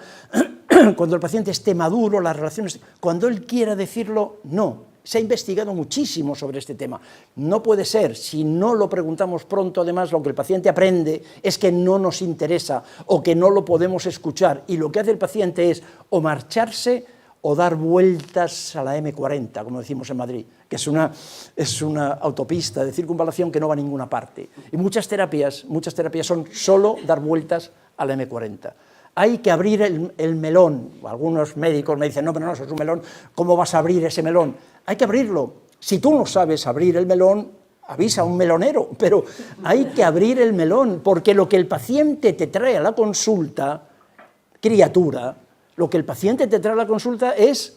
cuando el paciente esté maduro, las relaciones, cuando él quiera decirlo, no. Se ha investigado muchísimo sobre este tema. No puede ser, si no lo preguntamos pronto, además, lo que el paciente aprende es que no nos interesa o que no lo podemos escuchar, y lo que hace el paciente es o marcharse o dar vueltas a la M40, como decimos en Madrid, que es una autopista de circunvalación que no va a ninguna parte. Y muchas terapias son solo dar vueltas a la M40. Hay que abrir el melón. Algunos médicos me dicen, no, pero no, eso es un melón, ¿cómo vas a abrir ese melón? Hay que abrirlo. Si tú no sabes abrir el melón, avisa a un melonero, pero hay que abrir el melón, porque lo que el paciente te trae a la consulta, criatura, lo que el paciente te trae a la consulta es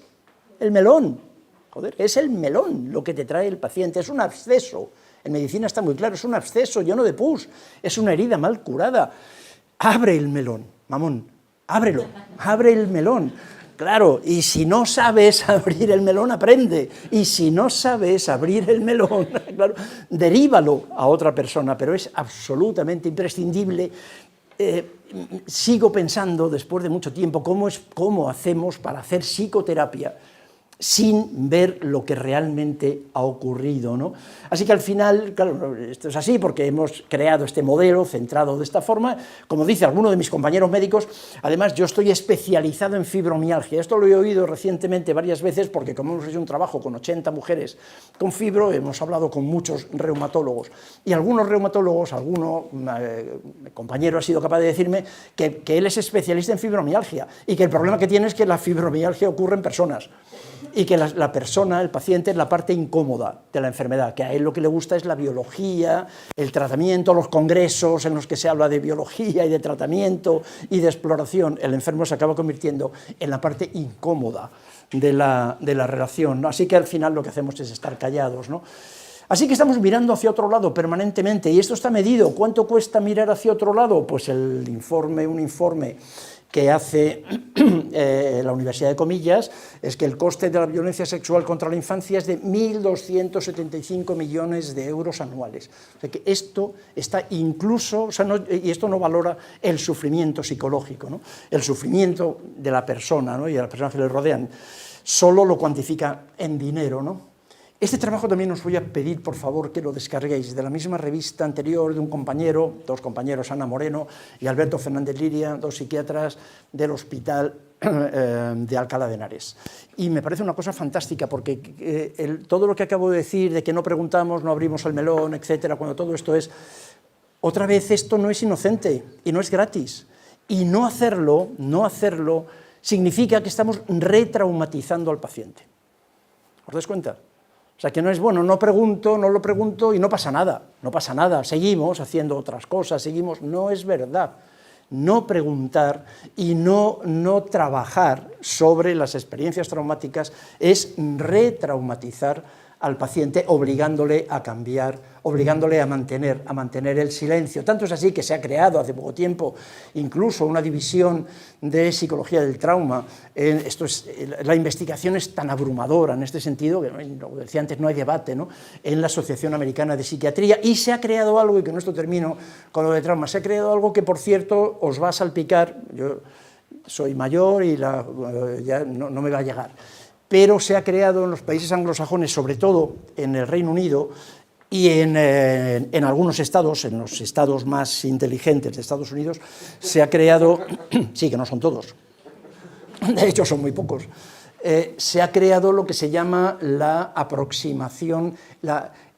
el melón. Joder, es el melón lo que te trae el paciente, es un absceso. En medicina está muy claro, es un absceso lleno de pus, es una herida mal curada. Abre el melón, mamón, ábrelo, abre el melón. Claro, y si no sabes abrir el melón, aprende. Y si no sabes abrir el melón, claro, derívalo a otra persona, pero es absolutamente imprescindible. Sigo pensando, después de mucho tiempo, cómo hacemos para hacer psicoterapia sin ver lo que realmente ha ocurrido, ¿no? Así que al final, claro, esto es así porque hemos creado este modelo centrado de esta forma. Como dice alguno de mis compañeros médicos, además yo estoy especializado en fibromialgia. Esto lo he oído recientemente varias veces porque como hemos hecho un trabajo con 80 mujeres con fibro, hemos hablado con muchos reumatólogos. Y algunos reumatólogos, compañero ha sido capaz de decirme que él es especialista en fibromialgia y que el problema que tiene es que la fibromialgia ocurre en personas. Y que la persona, el paciente, es la parte incómoda de la enfermedad, que a él lo que le gusta es la biología, el tratamiento, los congresos en los que se habla de biología y de tratamiento y de exploración. El enfermo se acaba convirtiendo en la parte incómoda de la relación, ¿no? Así que al final lo que hacemos es estar callados, ¿no? Así que estamos mirando hacia otro lado permanentemente, y esto está medido. ¿Cuánto cuesta mirar hacia otro lado? Pues un informe que hace la Universidad de Comillas, es que el coste de la violencia sexual contra la infancia es de 1.275 millones de euros anuales. O sea que esto está incluso, y esto no valora el sufrimiento psicológico, ¿no? El sufrimiento de la persona, ¿no? Y de las personas que le rodean, solo lo cuantifica en dinero, ¿no? Este trabajo también os voy a pedir, por favor, que lo descarguéis, de la misma revista anterior de un compañero, dos compañeros, Ana Moreno y Alberto Fernández Liria, dos psiquiatras del Hospital de Alcalá de Henares. Y me parece una cosa fantástica, porque todo lo que acabo de decir, de que no preguntamos, no abrimos el melón, etcétera, cuando todo esto es... Otra vez, esto no es inocente y no es gratis. Y no hacerlo significa que estamos retraumatizando al paciente. ¿Os dais cuenta? O sea, que no es, bueno, no lo pregunto y no pasa nada, seguimos haciendo otras cosas, no es verdad. No preguntar y no trabajar sobre las experiencias traumáticas es retraumatizar al paciente, obligándole a cambiar, obligándole a mantener el silencio. Tanto es así que se ha creado hace poco tiempo incluso una división de psicología del trauma. La investigación es tan abrumadora en este sentido, que como decía antes, no hay debate, ¿no? En la Asociación Americana de Psiquiatría, y se ha creado algo, y con esto termino con lo de trauma, se ha creado algo que, por cierto, os va a salpicar. Yo soy mayor y ya no me va a llegar. Pero se ha creado en los países anglosajones, sobre todo en el Reino Unido y en algunos estados, en los estados más inteligentes de Estados Unidos, se ha creado, sí, que no son todos, de hecho son muy pocos, se ha creado lo que se llama la aproximación,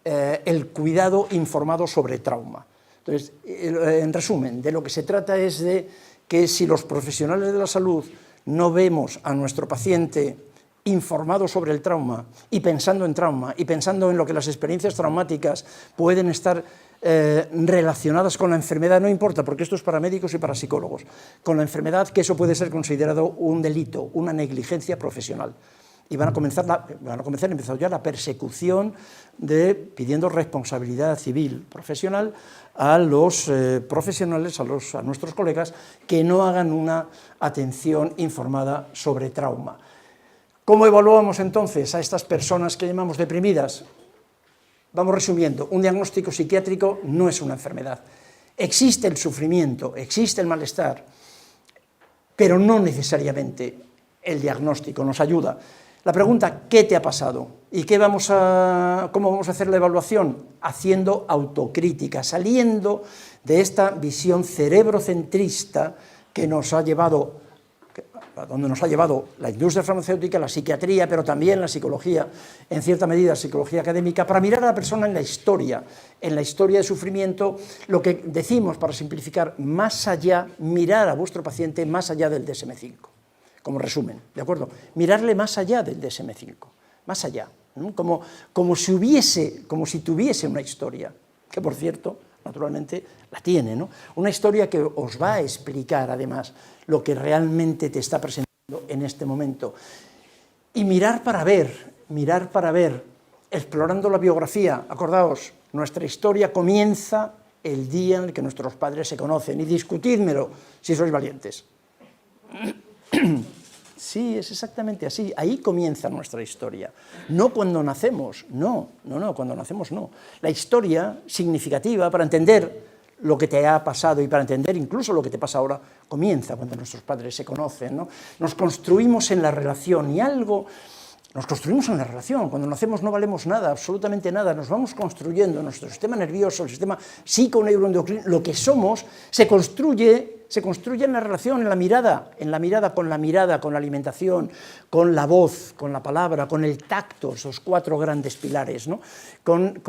el cuidado informado sobre trauma. Entonces, en resumen, de lo que se trata es de que si los profesionales de la salud no vemos a nuestro paciente informado sobre el trauma y pensando en lo que las experiencias traumáticas pueden estar relacionadas con la enfermedad, no importa, porque esto es para médicos y para psicólogos, con la enfermedad, que eso puede ser considerado un delito, una negligencia profesional. y van a comenzar empezado ya la persecución pidiendo responsabilidad civil profesional a los profesionales, a nuestros colegas, que no hagan una atención informada sobre trauma. ¿Cómo evaluamos entonces a estas personas que llamamos deprimidas? Vamos resumiendo, un diagnóstico psiquiátrico no es una enfermedad. Existe el sufrimiento, existe el malestar, pero no necesariamente el diagnóstico nos ayuda. La pregunta, ¿qué te ha pasado? ¿Y cómo vamos a hacer la evaluación? Haciendo autocrítica, saliendo de esta visión cerebrocentrista que nos ha llevado, a donde nos ha llevado la industria farmacéutica, la psiquiatría, pero también la psicología, en cierta medida la psicología académica, para mirar a la persona en la historia de sufrimiento, lo que decimos, para simplificar, más allá, mirar a vuestro paciente más allá del DSM-5. Como resumen, ¿de acuerdo? Mirarle más allá del DSM-5, más allá, ¿no? como si tuviese una historia, que por cierto, naturalmente, la tiene, ¿no? Una historia que os va a explicar, además, lo que realmente te está presentando en este momento. Y mirar para ver, explorando la biografía. Acordaos, nuestra historia comienza el día en el que nuestros padres se conocen, y discutidmelo si sois valientes. Sí, es exactamente así, ahí comienza nuestra historia, no cuando nacemos, no, cuando nacemos no. La historia significativa para entender lo que te ha pasado y para entender incluso lo que te pasa ahora, comienza cuando nuestros padres se conocen, ¿no? Nos construimos en la relación, y nos construimos en la relación. Cuando nacemos no valemos nada, absolutamente nada, nos vamos construyendo nuestro sistema nervioso, el sistema psiconeuroendocrino, lo que somos, se construye en la relación, en la mirada, con la alimentación, con la voz, con la palabra, con el tacto, esos 4 grandes pilares, ¿no? Con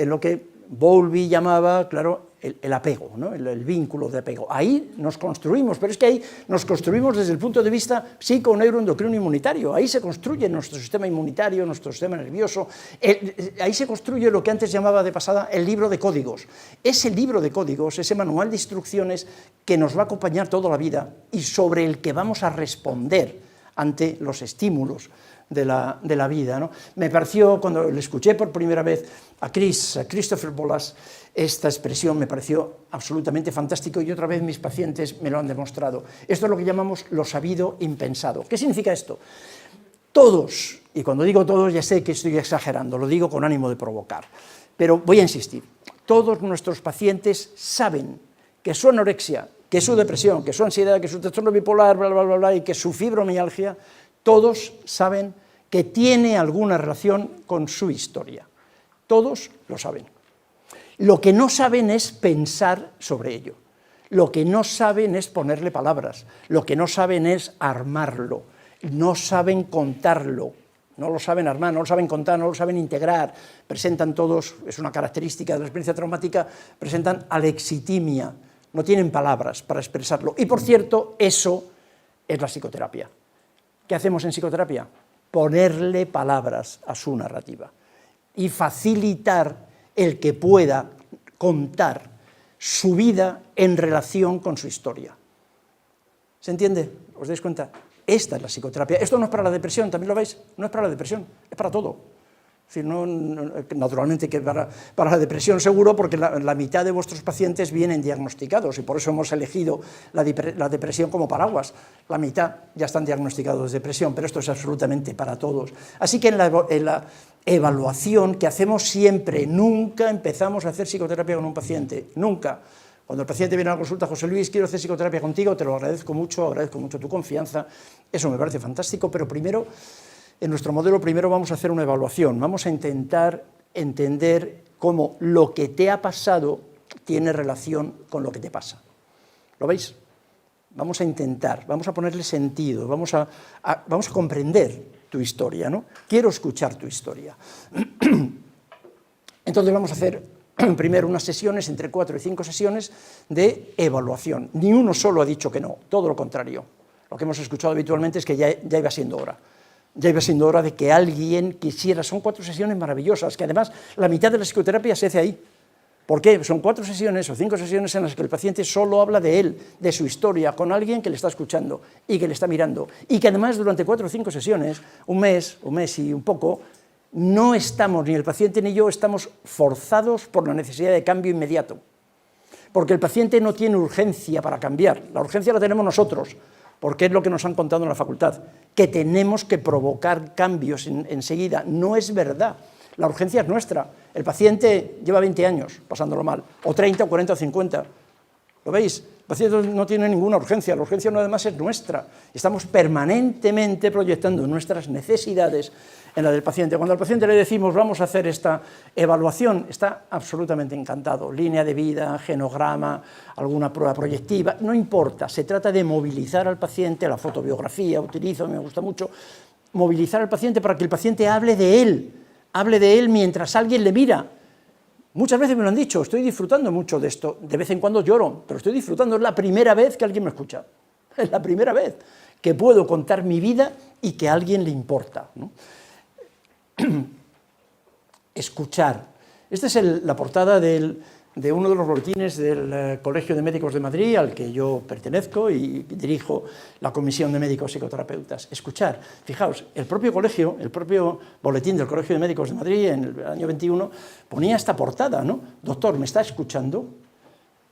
lo que Bowlby llamaba, claro, el apego, ¿no? el vínculo de apego. Ahí nos construimos, pero es que ahí nos construimos desde el punto de vista psiconeuroendocrino inmunitario. Ahí se construye nuestro sistema inmunitario, nuestro sistema nervioso. Ahí se construye lo que antes llamaba de pasada el libro de códigos. Ese libro de códigos, ese manual de instrucciones que nos va a acompañar toda la vida y sobre el que vamos a responder ante los estímulos de la vida, ¿no? Me pareció, cuando le escuché por primera vez a Christopher Bolas, esta expresión me pareció absolutamente fantástico, y otra vez mis pacientes me lo han demostrado. Esto es lo que llamamos lo sabido impensado. ¿Qué significa esto? Todos, y cuando digo todos ya sé que estoy exagerando, lo digo con ánimo de provocar, pero voy a insistir, todos nuestros pacientes saben que su anorexia, que su depresión, que su ansiedad, que su trastorno bipolar, bla, bla, bla, bla, y que su fibromialgia, todos saben que tiene alguna relación con su historia. Todos lo saben. Lo que no saben es pensar sobre ello. Lo que no saben es ponerle palabras. Lo que no saben es armarlo. No saben contarlo. No lo saben armar, no lo saben contar, no lo saben integrar. Presentan todos, es una característica de la experiencia traumática, presentan alexitimia. No tienen palabras para expresarlo. Y, por cierto, eso es la psicoterapia. ¿Qué hacemos en psicoterapia? Ponerle palabras a su narrativa y facilitar el que pueda contar su vida en relación con su historia. ¿Se entiende? ¿Os dais cuenta? Esta es la psicoterapia. Esto no es para la depresión, ¿también lo veis? No es para la depresión, es para todo. Es decir, naturalmente que para la depresión seguro, porque la mitad de vuestros pacientes vienen diagnosticados, y por eso hemos elegido la depresión como paraguas. La mitad ya están diagnosticados de depresión, pero esto es absolutamente para todos. Así que en la evaluación que hacemos siempre, nunca empezamos a hacer psicoterapia con un paciente, nunca. Cuando el paciente viene a la consulta, José Luis, quiero hacer psicoterapia contigo, te lo agradezco mucho tu confianza, eso me parece fantástico, pero primero, en nuestro modelo, vamos a hacer una evaluación, vamos a intentar entender cómo lo que te ha pasado tiene relación con lo que te pasa. ¿Lo veis? Vamos a intentar, vamos a ponerle sentido, vamos a comprender tu historia, ¿no? Quiero escuchar tu historia. Entonces vamos a hacer primero unas sesiones, entre 4 y 5 sesiones de evaluación. Ni uno solo ha dicho que no, todo lo contrario. Lo que hemos escuchado habitualmente es que ya iba siendo hora. Ya iba siendo hora de que alguien quisiera. Son 4 sesiones maravillosas, que además la mitad de la psicoterapia se hace ahí. ¿Por qué? Son 4 sesiones o 5 sesiones en las que el paciente solo habla de él, de su historia, con alguien que le está escuchando y que le está mirando. Y que además durante 4 o 5 sesiones, un mes y un poco, no estamos, ni el paciente ni yo, estamos forzados por la necesidad de cambio inmediato. Porque el paciente no tiene urgencia para cambiar, la urgencia la tenemos nosotros, porque es lo que nos han contado en la facultad, que tenemos que provocar cambios enseguida. No es verdad. La urgencia es nuestra. El paciente lleva 20 años pasándolo mal, o 30, o 40, o 50. ¿Lo veis? El paciente no tiene ninguna urgencia, la urgencia no, además es nuestra. Estamos permanentemente proyectando nuestras necesidades en la del paciente. Cuando al paciente le decimos vamos a hacer esta evaluación, está absolutamente encantado. Línea de vida, genograma, alguna prueba proyectiva, no importa. Se trata de movilizar al paciente, la fotobiografía utilizo, me gusta mucho, movilizar al paciente para que el paciente hable de él mientras alguien le mira. Muchas veces me lo han dicho, estoy disfrutando mucho de esto, de vez en cuando lloro, pero estoy disfrutando, es la primera vez que alguien me escucha, es la primera vez que puedo contar mi vida y que a alguien le importa, ¿no? Escuchar. Esta es la portada de uno de los boletines del Colegio de Médicos de Madrid, al que yo pertenezco y dirijo la Comisión de Médicos Psicoterapeutas. Escuchar. Fijaos, el propio colegio, el propio boletín del Colegio de Médicos de Madrid en el año 21 ponía esta portada, ¿no? Doctor, ¿me está escuchando?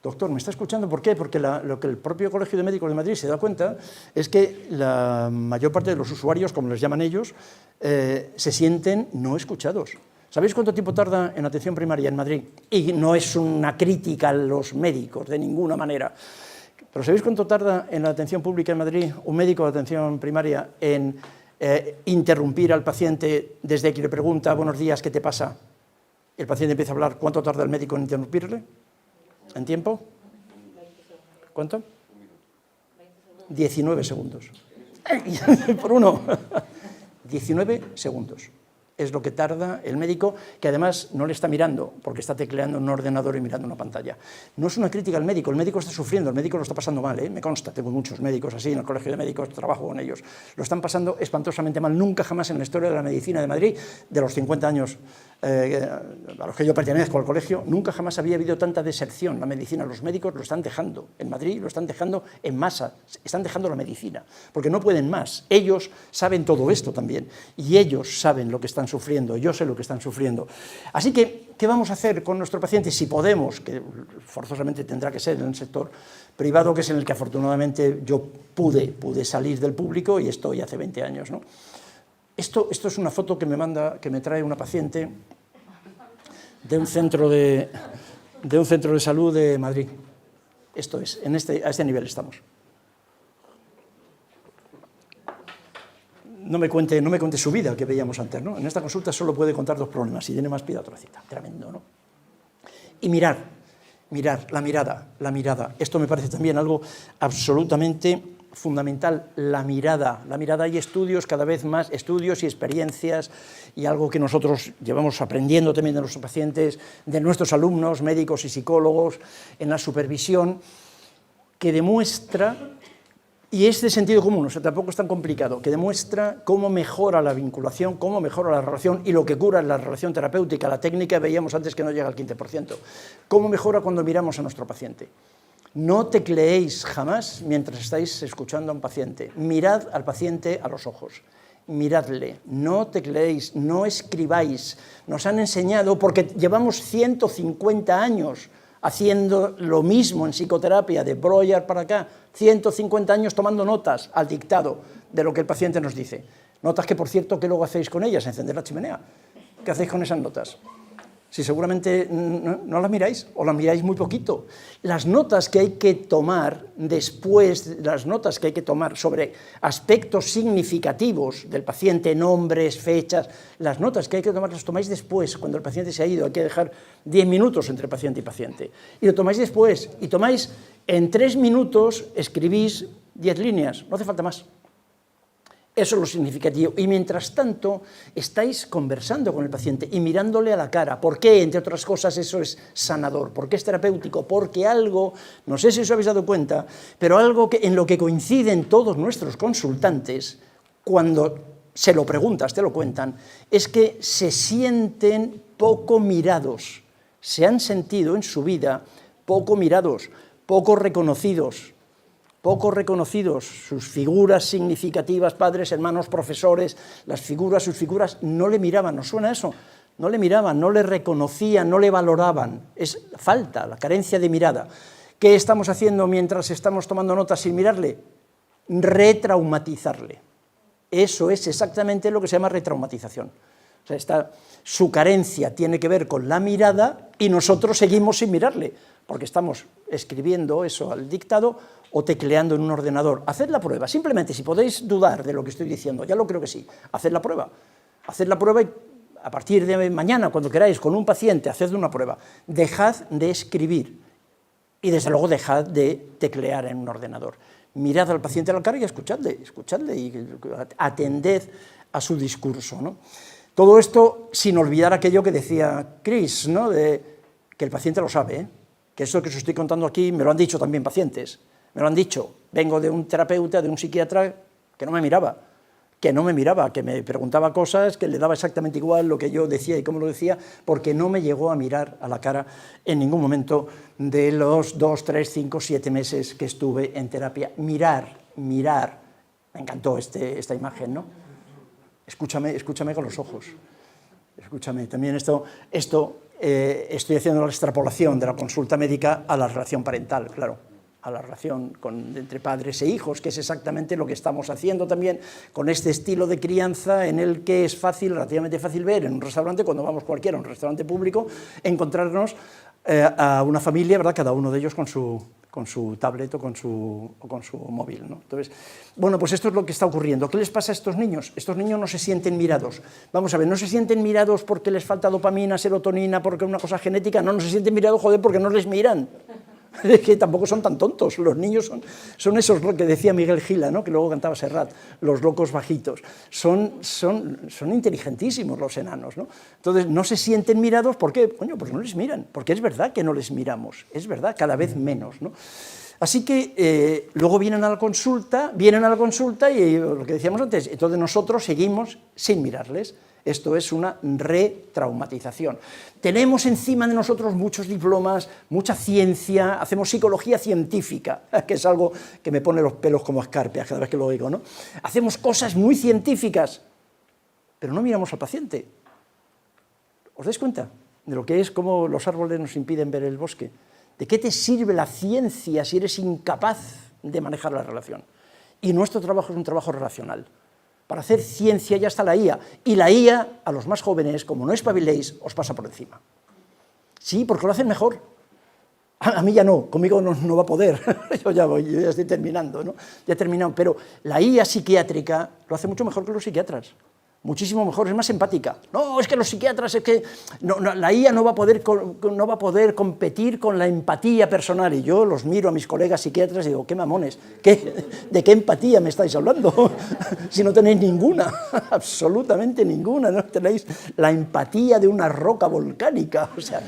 Doctor, ¿me está escuchando? ¿Por qué? Porque lo que el propio Colegio de Médicos de Madrid se da cuenta es que la mayor parte de los usuarios, como les llaman ellos, se sienten no escuchados. ¿Sabéis cuánto tiempo tarda en atención primaria en Madrid? Y no es una crítica a los médicos, de ninguna manera. Pero ¿sabéis cuánto tarda en la atención pública en Madrid un médico de atención primaria en interrumpir al paciente desde que le pregunta buenos días, ¿qué te pasa? El paciente empieza a hablar, ¿cuánto tarda el médico en interrumpirle? ¿En tiempo? ¿Cuánto? 19 segundos. Por uno. 19 segundos. Es lo que tarda el médico, que además no le está mirando, porque está tecleando en un ordenador y mirando una pantalla. No es una crítica al médico, el médico está sufriendo, el médico lo está pasando mal, me consta, tengo muchos médicos así en el Colegio de Médicos, trabajo con ellos, lo están pasando espantosamente mal. Nunca jamás en la historia de la medicina de Madrid, de los 50 años a los que yo pertenezco al colegio, nunca jamás había habido tanta deserción. La medicina, los médicos lo están dejando, en Madrid lo están dejando en masa, están dejando la medicina, porque no pueden más. Ellos saben todo esto también, y ellos saben lo que están sufriendo, yo sé lo que están sufriendo. Así que, ¿qué vamos a hacer con nuestro paciente? Si podemos, que forzosamente tendrá que ser en el sector privado, que es en el que afortunadamente yo pude salir del público y estoy hace 20 años, ¿no? Esto es una foto que me trae una paciente de un centro de salud de Madrid. Esto es, a este nivel estamos. No me cuente su vida, que veíamos antes, ¿no? En esta consulta solo puede contar 2 problemas, si tiene más pida otra cita. Tremendo, ¿no? Y mirar, la mirada. Esto me parece también algo absolutamente fundamental, la mirada. Hay estudios, cada vez más estudios y experiencias, y algo que nosotros llevamos aprendiendo también de nuestros pacientes, de nuestros alumnos, médicos y psicólogos, en la supervisión, que demuestra, y es de sentido común, o sea, tampoco es tan complicado, que demuestra cómo mejora la vinculación, cómo mejora la relación, y lo que cura es la relación terapéutica. La técnica veíamos antes que no llega al 15%. Cómo mejora cuando miramos a nuestro paciente. No tecleéis jamás mientras estáis escuchando a un paciente. Mirad al paciente a los ojos. Miradle, no tecleéis, no escribáis. Nos han enseñado, porque llevamos 150 años haciendo lo mismo en psicoterapia, de Breuer para acá, 150 años tomando notas al dictado de lo que el paciente nos dice. Notas que, por cierto, ¿qué luego hacéis con ellas? Encender la chimenea. ¿Qué hacéis con esas notas? Si seguramente no las miráis, o las miráis muy poquito. Las notas que hay que tomar después, las notas que hay que tomar sobre aspectos significativos del paciente, nombres, fechas, las notas que hay que tomar las tomáis después, cuando el paciente se ha ido. Hay que dejar 10 minutos entre paciente y paciente. Y lo tomáis después, y tomáis en 3 minutos, escribís 10 líneas, no hace falta más. Eso es lo significativo. Y mientras tanto, estáis conversando con el paciente y mirándole a la cara. ¿Por qué? Entre otras cosas, eso es sanador. ¿Por qué es terapéutico? Porque algo, no sé si os habéis dado cuenta, pero algo en lo que coinciden todos nuestros consultantes, cuando se lo preguntas, te lo cuentan, es que se sienten poco mirados. se han sentido en su vida poco mirados, poco reconocidos, sus figuras significativas, padres, hermanos, profesores, sus figuras no le miraban, ¿nos suena eso? No le miraban, no le reconocían, no le valoraban, es falta, la carencia de mirada. ¿Qué estamos haciendo mientras estamos tomando notas sin mirarle? Retraumatizarle. Eso es exactamente lo que se llama retraumatización. O sea, su carencia tiene que ver con la mirada y nosotros seguimos sin mirarle, porque estamos escribiendo eso al dictado o tecleando en un ordenador. Haced la prueba, simplemente, si podéis dudar de lo que estoy diciendo, ya lo creo que sí, haced la prueba y a partir de mañana, cuando queráis, con un paciente, haced una prueba, dejad de escribir y desde luego dejad de teclear en un ordenador. Mirad al paciente a la cara y escuchadle y atended a su discurso, ¿no? Todo esto sin olvidar aquello que decía Chris, ¿no? De que el paciente lo sabe, ¿eh? Que eso que os estoy contando aquí me lo han dicho también pacientes, me lo han dicho. Vengo de un terapeuta, de un psiquiatra que no me miraba, que me preguntaba cosas, que le daba exactamente igual lo que yo decía y cómo lo decía, porque no me llegó a mirar a la cara en ningún momento de los 2, 3, 5, 7 meses que estuve en terapia. Mirar, me encantó esta imagen, ¿no? Escúchame con los ojos, escúchame. También estoy haciendo la extrapolación de la consulta médica a la relación parental, claro, a la relación entre padres e hijos, que es exactamente lo que estamos haciendo también con este estilo de crianza en el que es relativamente fácil ver en un restaurante, cuando vamos cualquiera a un restaurante público, encontrarnos a una familia, ¿verdad? Cada uno de ellos con su tablet o con su móvil, ¿no? Entonces, bueno, pues esto es lo que está ocurriendo. ¿Qué les pasa a estos niños? Estos niños no se sienten mirados. Vamos a ver, no se sienten mirados porque les falta dopamina, serotonina, porque es una cosa genética, no se sienten mirados, joder, porque no les miran. Es que tampoco son tan tontos, los niños son esos, lo que decía Miguel Gila, ¿no? Que luego cantaba Serrat, los locos bajitos, son inteligentísimos los enanos, ¿no? Entonces no se sienten mirados, ¿por qué? Coño, porque no les miran, porque es verdad que no les miramos, es verdad, cada vez menos, ¿no? Así que luego vienen a la consulta y lo que decíamos antes, entonces nosotros seguimos sin mirarles. Esto es una retraumatización. Tenemos encima de nosotros muchos diplomas, mucha ciencia, hacemos psicología científica, que es algo que me pone los pelos como escarpias cada vez que lo oigo, ¿no? Hacemos cosas muy científicas, pero no miramos al paciente. ¿Os dais cuenta de lo que es cómo los árboles nos impiden ver el bosque? ¿De qué te sirve la ciencia si eres incapaz de manejar la relación? Y nuestro trabajo es un trabajo relacional. Para hacer ciencia ya está la IA, y la IA, a los más jóvenes, como no espabiléis, os pasa por encima. Sí, porque lo hacen mejor. A mí ya no, conmigo no va a poder, yo ya estoy terminando, ¿no? Ya he terminado, pero la IA psiquiátrica lo hace mucho mejor que los psiquiatras. Muchísimo mejor, es más empática. No, es que los psiquiatras, la IA no va a poder competir con la empatía personal. Y yo los miro a mis colegas psiquiatras y digo, qué mamones, ¿de qué empatía me estáis hablando? Si no tenéis ninguna, absolutamente ninguna, no tenéis la empatía de una roca volcánica, o sea,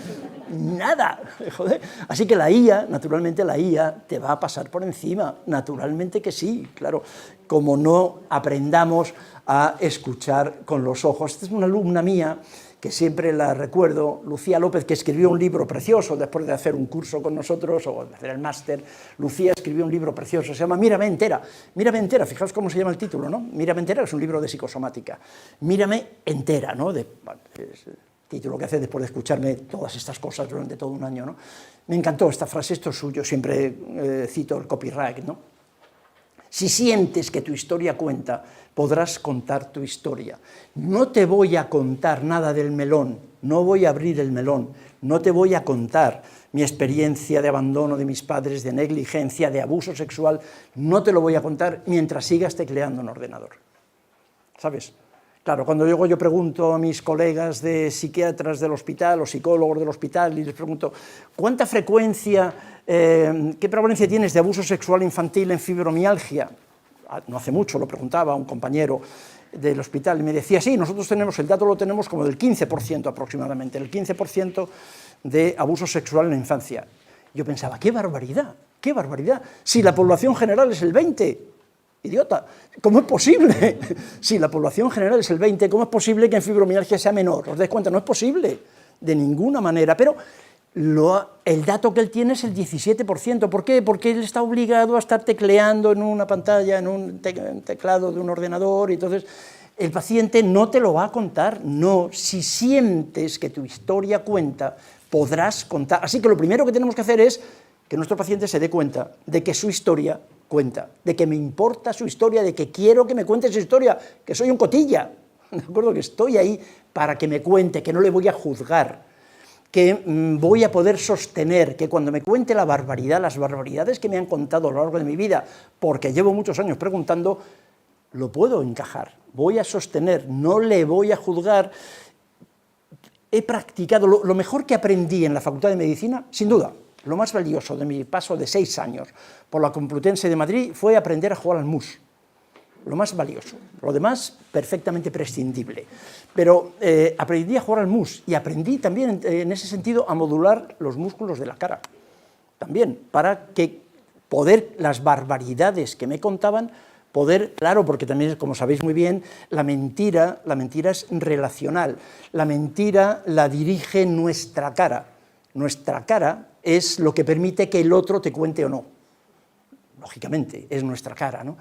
nada, joder. Así que la IA, naturalmente la IA te va a pasar por encima, naturalmente que sí, claro, como no aprendamos a escuchar con los ojos. Esta es una alumna mía que siempre la recuerdo, Lucía López, que escribió un libro precioso después de hacer un curso con nosotros o de hacer el máster. Lucía escribió un libro precioso, se llama Mírame entera. Mírame entera, fijaos cómo se llama el título, ¿no? Mírame entera es un libro de psicosomática. Mírame entera, ¿no? Es el título que hace después de escucharme todas estas cosas durante todo un año, ¿no? Me encantó esta frase, esto es suyo, siempre cito el copyright, ¿no? Si sientes que tu historia cuenta, podrás contar tu historia. No te voy a contar nada del melón, no voy a abrir el melón, no te voy a contar mi experiencia de abandono de mis padres, de negligencia, de abuso sexual, no te lo voy a contar mientras sigas tecleando en ordenador. ¿Sabes? Claro, cuando yo pregunto a mis colegas de psiquiatras del hospital o psicólogos del hospital y les pregunto, ¿cuánta frecuencia, qué prevalencia tienes de abuso sexual infantil en fibromialgia? No hace mucho lo preguntaba a un compañero del hospital y me decía, sí, nosotros tenemos, el dato lo tenemos como del 15% aproximadamente, el 15% de abuso sexual en la infancia. Yo pensaba, qué barbaridad, si la población general es el 20%. Idiota, ¿cómo es posible? Si la población general es el 20%, ¿cómo es posible que en fibromialgia sea menor? ¿Os dais cuenta? No es posible. de ninguna manera, pero el dato que él tiene es el 17%. ¿Por qué? Porque él está obligado a estar tecleando en una pantalla, en un teclado de un ordenador, y entonces el paciente no te lo va a contar. No, si sientes que tu historia cuenta, podrás contar. Así que lo primero que tenemos que hacer es que nuestro paciente se dé cuenta de que su historia cuenta, de que me importa su historia, de que quiero que me cuente su historia, que soy un cotilla, ¿de acuerdo? Que estoy ahí para que me cuente, que no le voy a juzgar, que voy a poder sostener, que cuando me cuente la barbaridad, las barbaridades que me han contado a lo largo de mi vida, porque llevo muchos años preguntando, lo puedo encajar, voy a sostener, no le voy a juzgar. He practicado, lo mejor que aprendí en la Facultad de Medicina, sin duda, lo más valioso de mi paso de 6 años por la Complutense de Madrid fue aprender a jugar al mus. Lo más valioso, lo demás perfectamente prescindible. Pero aprendí a jugar al mus y aprendí también en ese sentido a modular los músculos de la cara. También, para que poder, las barbaridades que me contaban, poder, claro, porque también, como sabéis muy bien, la mentira es relacional. La mentira la dirige nuestra cara. Nuestra cara es lo que permite que el otro te cuente o no. Lógicamente, es nuestra cara, ¿no?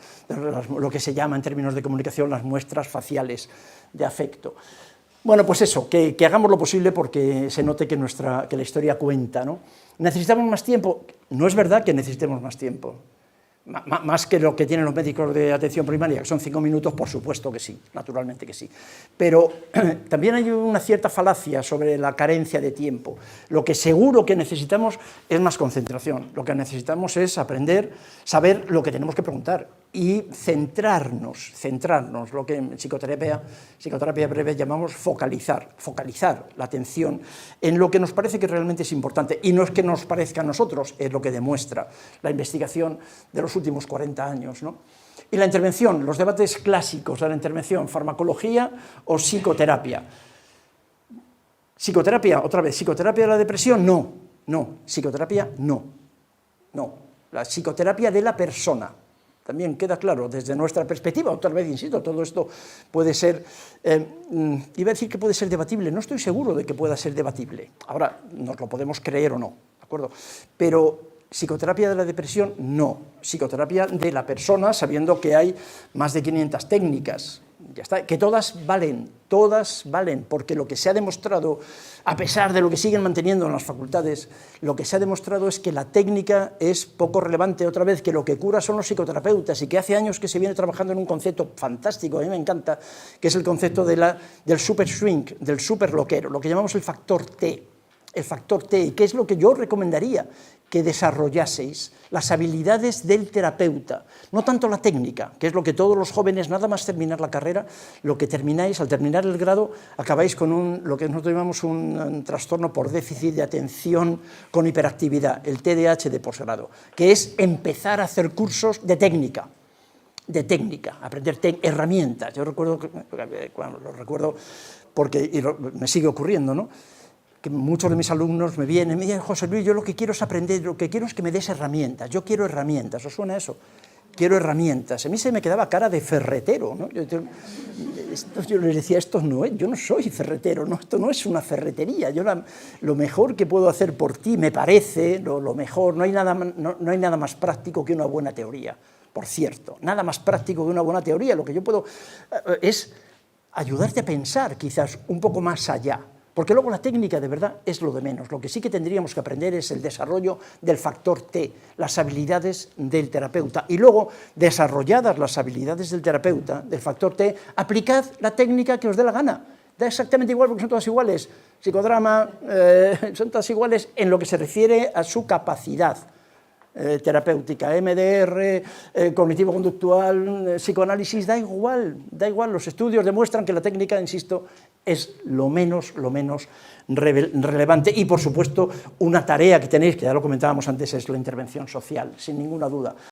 Lo que se llama en términos de comunicación las muestras faciales de afecto. Bueno, pues eso, que hagamos lo posible porque se note que la historia cuenta, ¿no? ¿Necesitamos más tiempo? No es verdad que necesitemos más tiempo. Más que lo que tienen los médicos de atención primaria, que son 5 minutos, por supuesto que sí, naturalmente que sí. Pero también hay una cierta falacia sobre la carencia de tiempo. Lo que seguro que necesitamos es más concentración. Lo que necesitamos es aprender, saber lo que tenemos que preguntar y centrarnos, lo que en psicoterapia breve llamamos focalizar la atención en lo que nos parece que realmente es importante. Y no es que nos parezca a nosotros, es lo que demuestra la investigación de los últimos 40 años, ¿no? Y la intervención, los debates clásicos de la intervención, farmacología o psicoterapia. Psicoterapia, otra vez, psicoterapia de la depresión, no, psicoterapia no, la psicoterapia de la persona. También queda claro, desde nuestra perspectiva, otra vez, insisto, todo esto puede ser, iba a decir que puede ser debatible, no estoy seguro de que pueda ser debatible. Ahora, nos lo podemos creer o no, ¿de acuerdo? Pero psicoterapia de la depresión, no. Psicoterapia de la persona, sabiendo que hay más de 500 técnicas, ya está, que todas valen, porque lo que se ha demostrado, a pesar de lo que siguen manteniendo en las facultades, lo que se ha demostrado es que la técnica es poco relevante, otra vez, que lo que cura son los psicoterapeutas, y que hace años que se viene trabajando en un concepto fantástico, a mí me encanta, que es el concepto del super swing, del super loquero, lo que llamamos el factor T. El factor T, y que es lo que yo recomendaría que desarrollaseis, las habilidades del terapeuta, no tanto la técnica, que es lo que todos los jóvenes, nada más terminar la carrera, lo que termináis, al terminar el grado, acabáis con lo que nosotros llamamos un trastorno por déficit de atención con hiperactividad, el TDAH de posgrado, que es empezar a hacer cursos de técnica, aprender herramientas. Yo recuerdo porque me sigue ocurriendo, ¿no?, que muchos de mis alumnos me vienen y me dicen, José Luis, yo lo que quiero es aprender, lo que quiero es que me des herramientas, yo quiero herramientas, ¿os suena eso? Quiero herramientas. A mí se me quedaba cara de ferretero, ¿no? Yo les decía, yo no soy ferretero, ¿no? Esto no es una ferretería, lo mejor que puedo hacer por ti, me parece, lo mejor, no hay nada más práctico que una buena teoría, por cierto, nada más práctico que una buena teoría, lo que yo puedo es ayudarte a pensar quizás un poco más allá. Porque luego la técnica de verdad es lo de menos. Lo que sí que tendríamos que aprender es el desarrollo del factor T, las habilidades del terapeuta. Y luego, desarrolladas las habilidades del terapeuta, del factor T, aplicad la técnica que os dé la gana. Da exactamente igual porque son todas iguales. Psicodrama, son todas iguales en lo que se refiere a su capacidad terapéutica, MDR, cognitivo-conductual, psicoanálisis, da igual, los estudios demuestran que la técnica, insisto, es lo menos relevante, y por supuesto una tarea que tenéis, que ya lo comentábamos antes, es la intervención social, sin ninguna duda.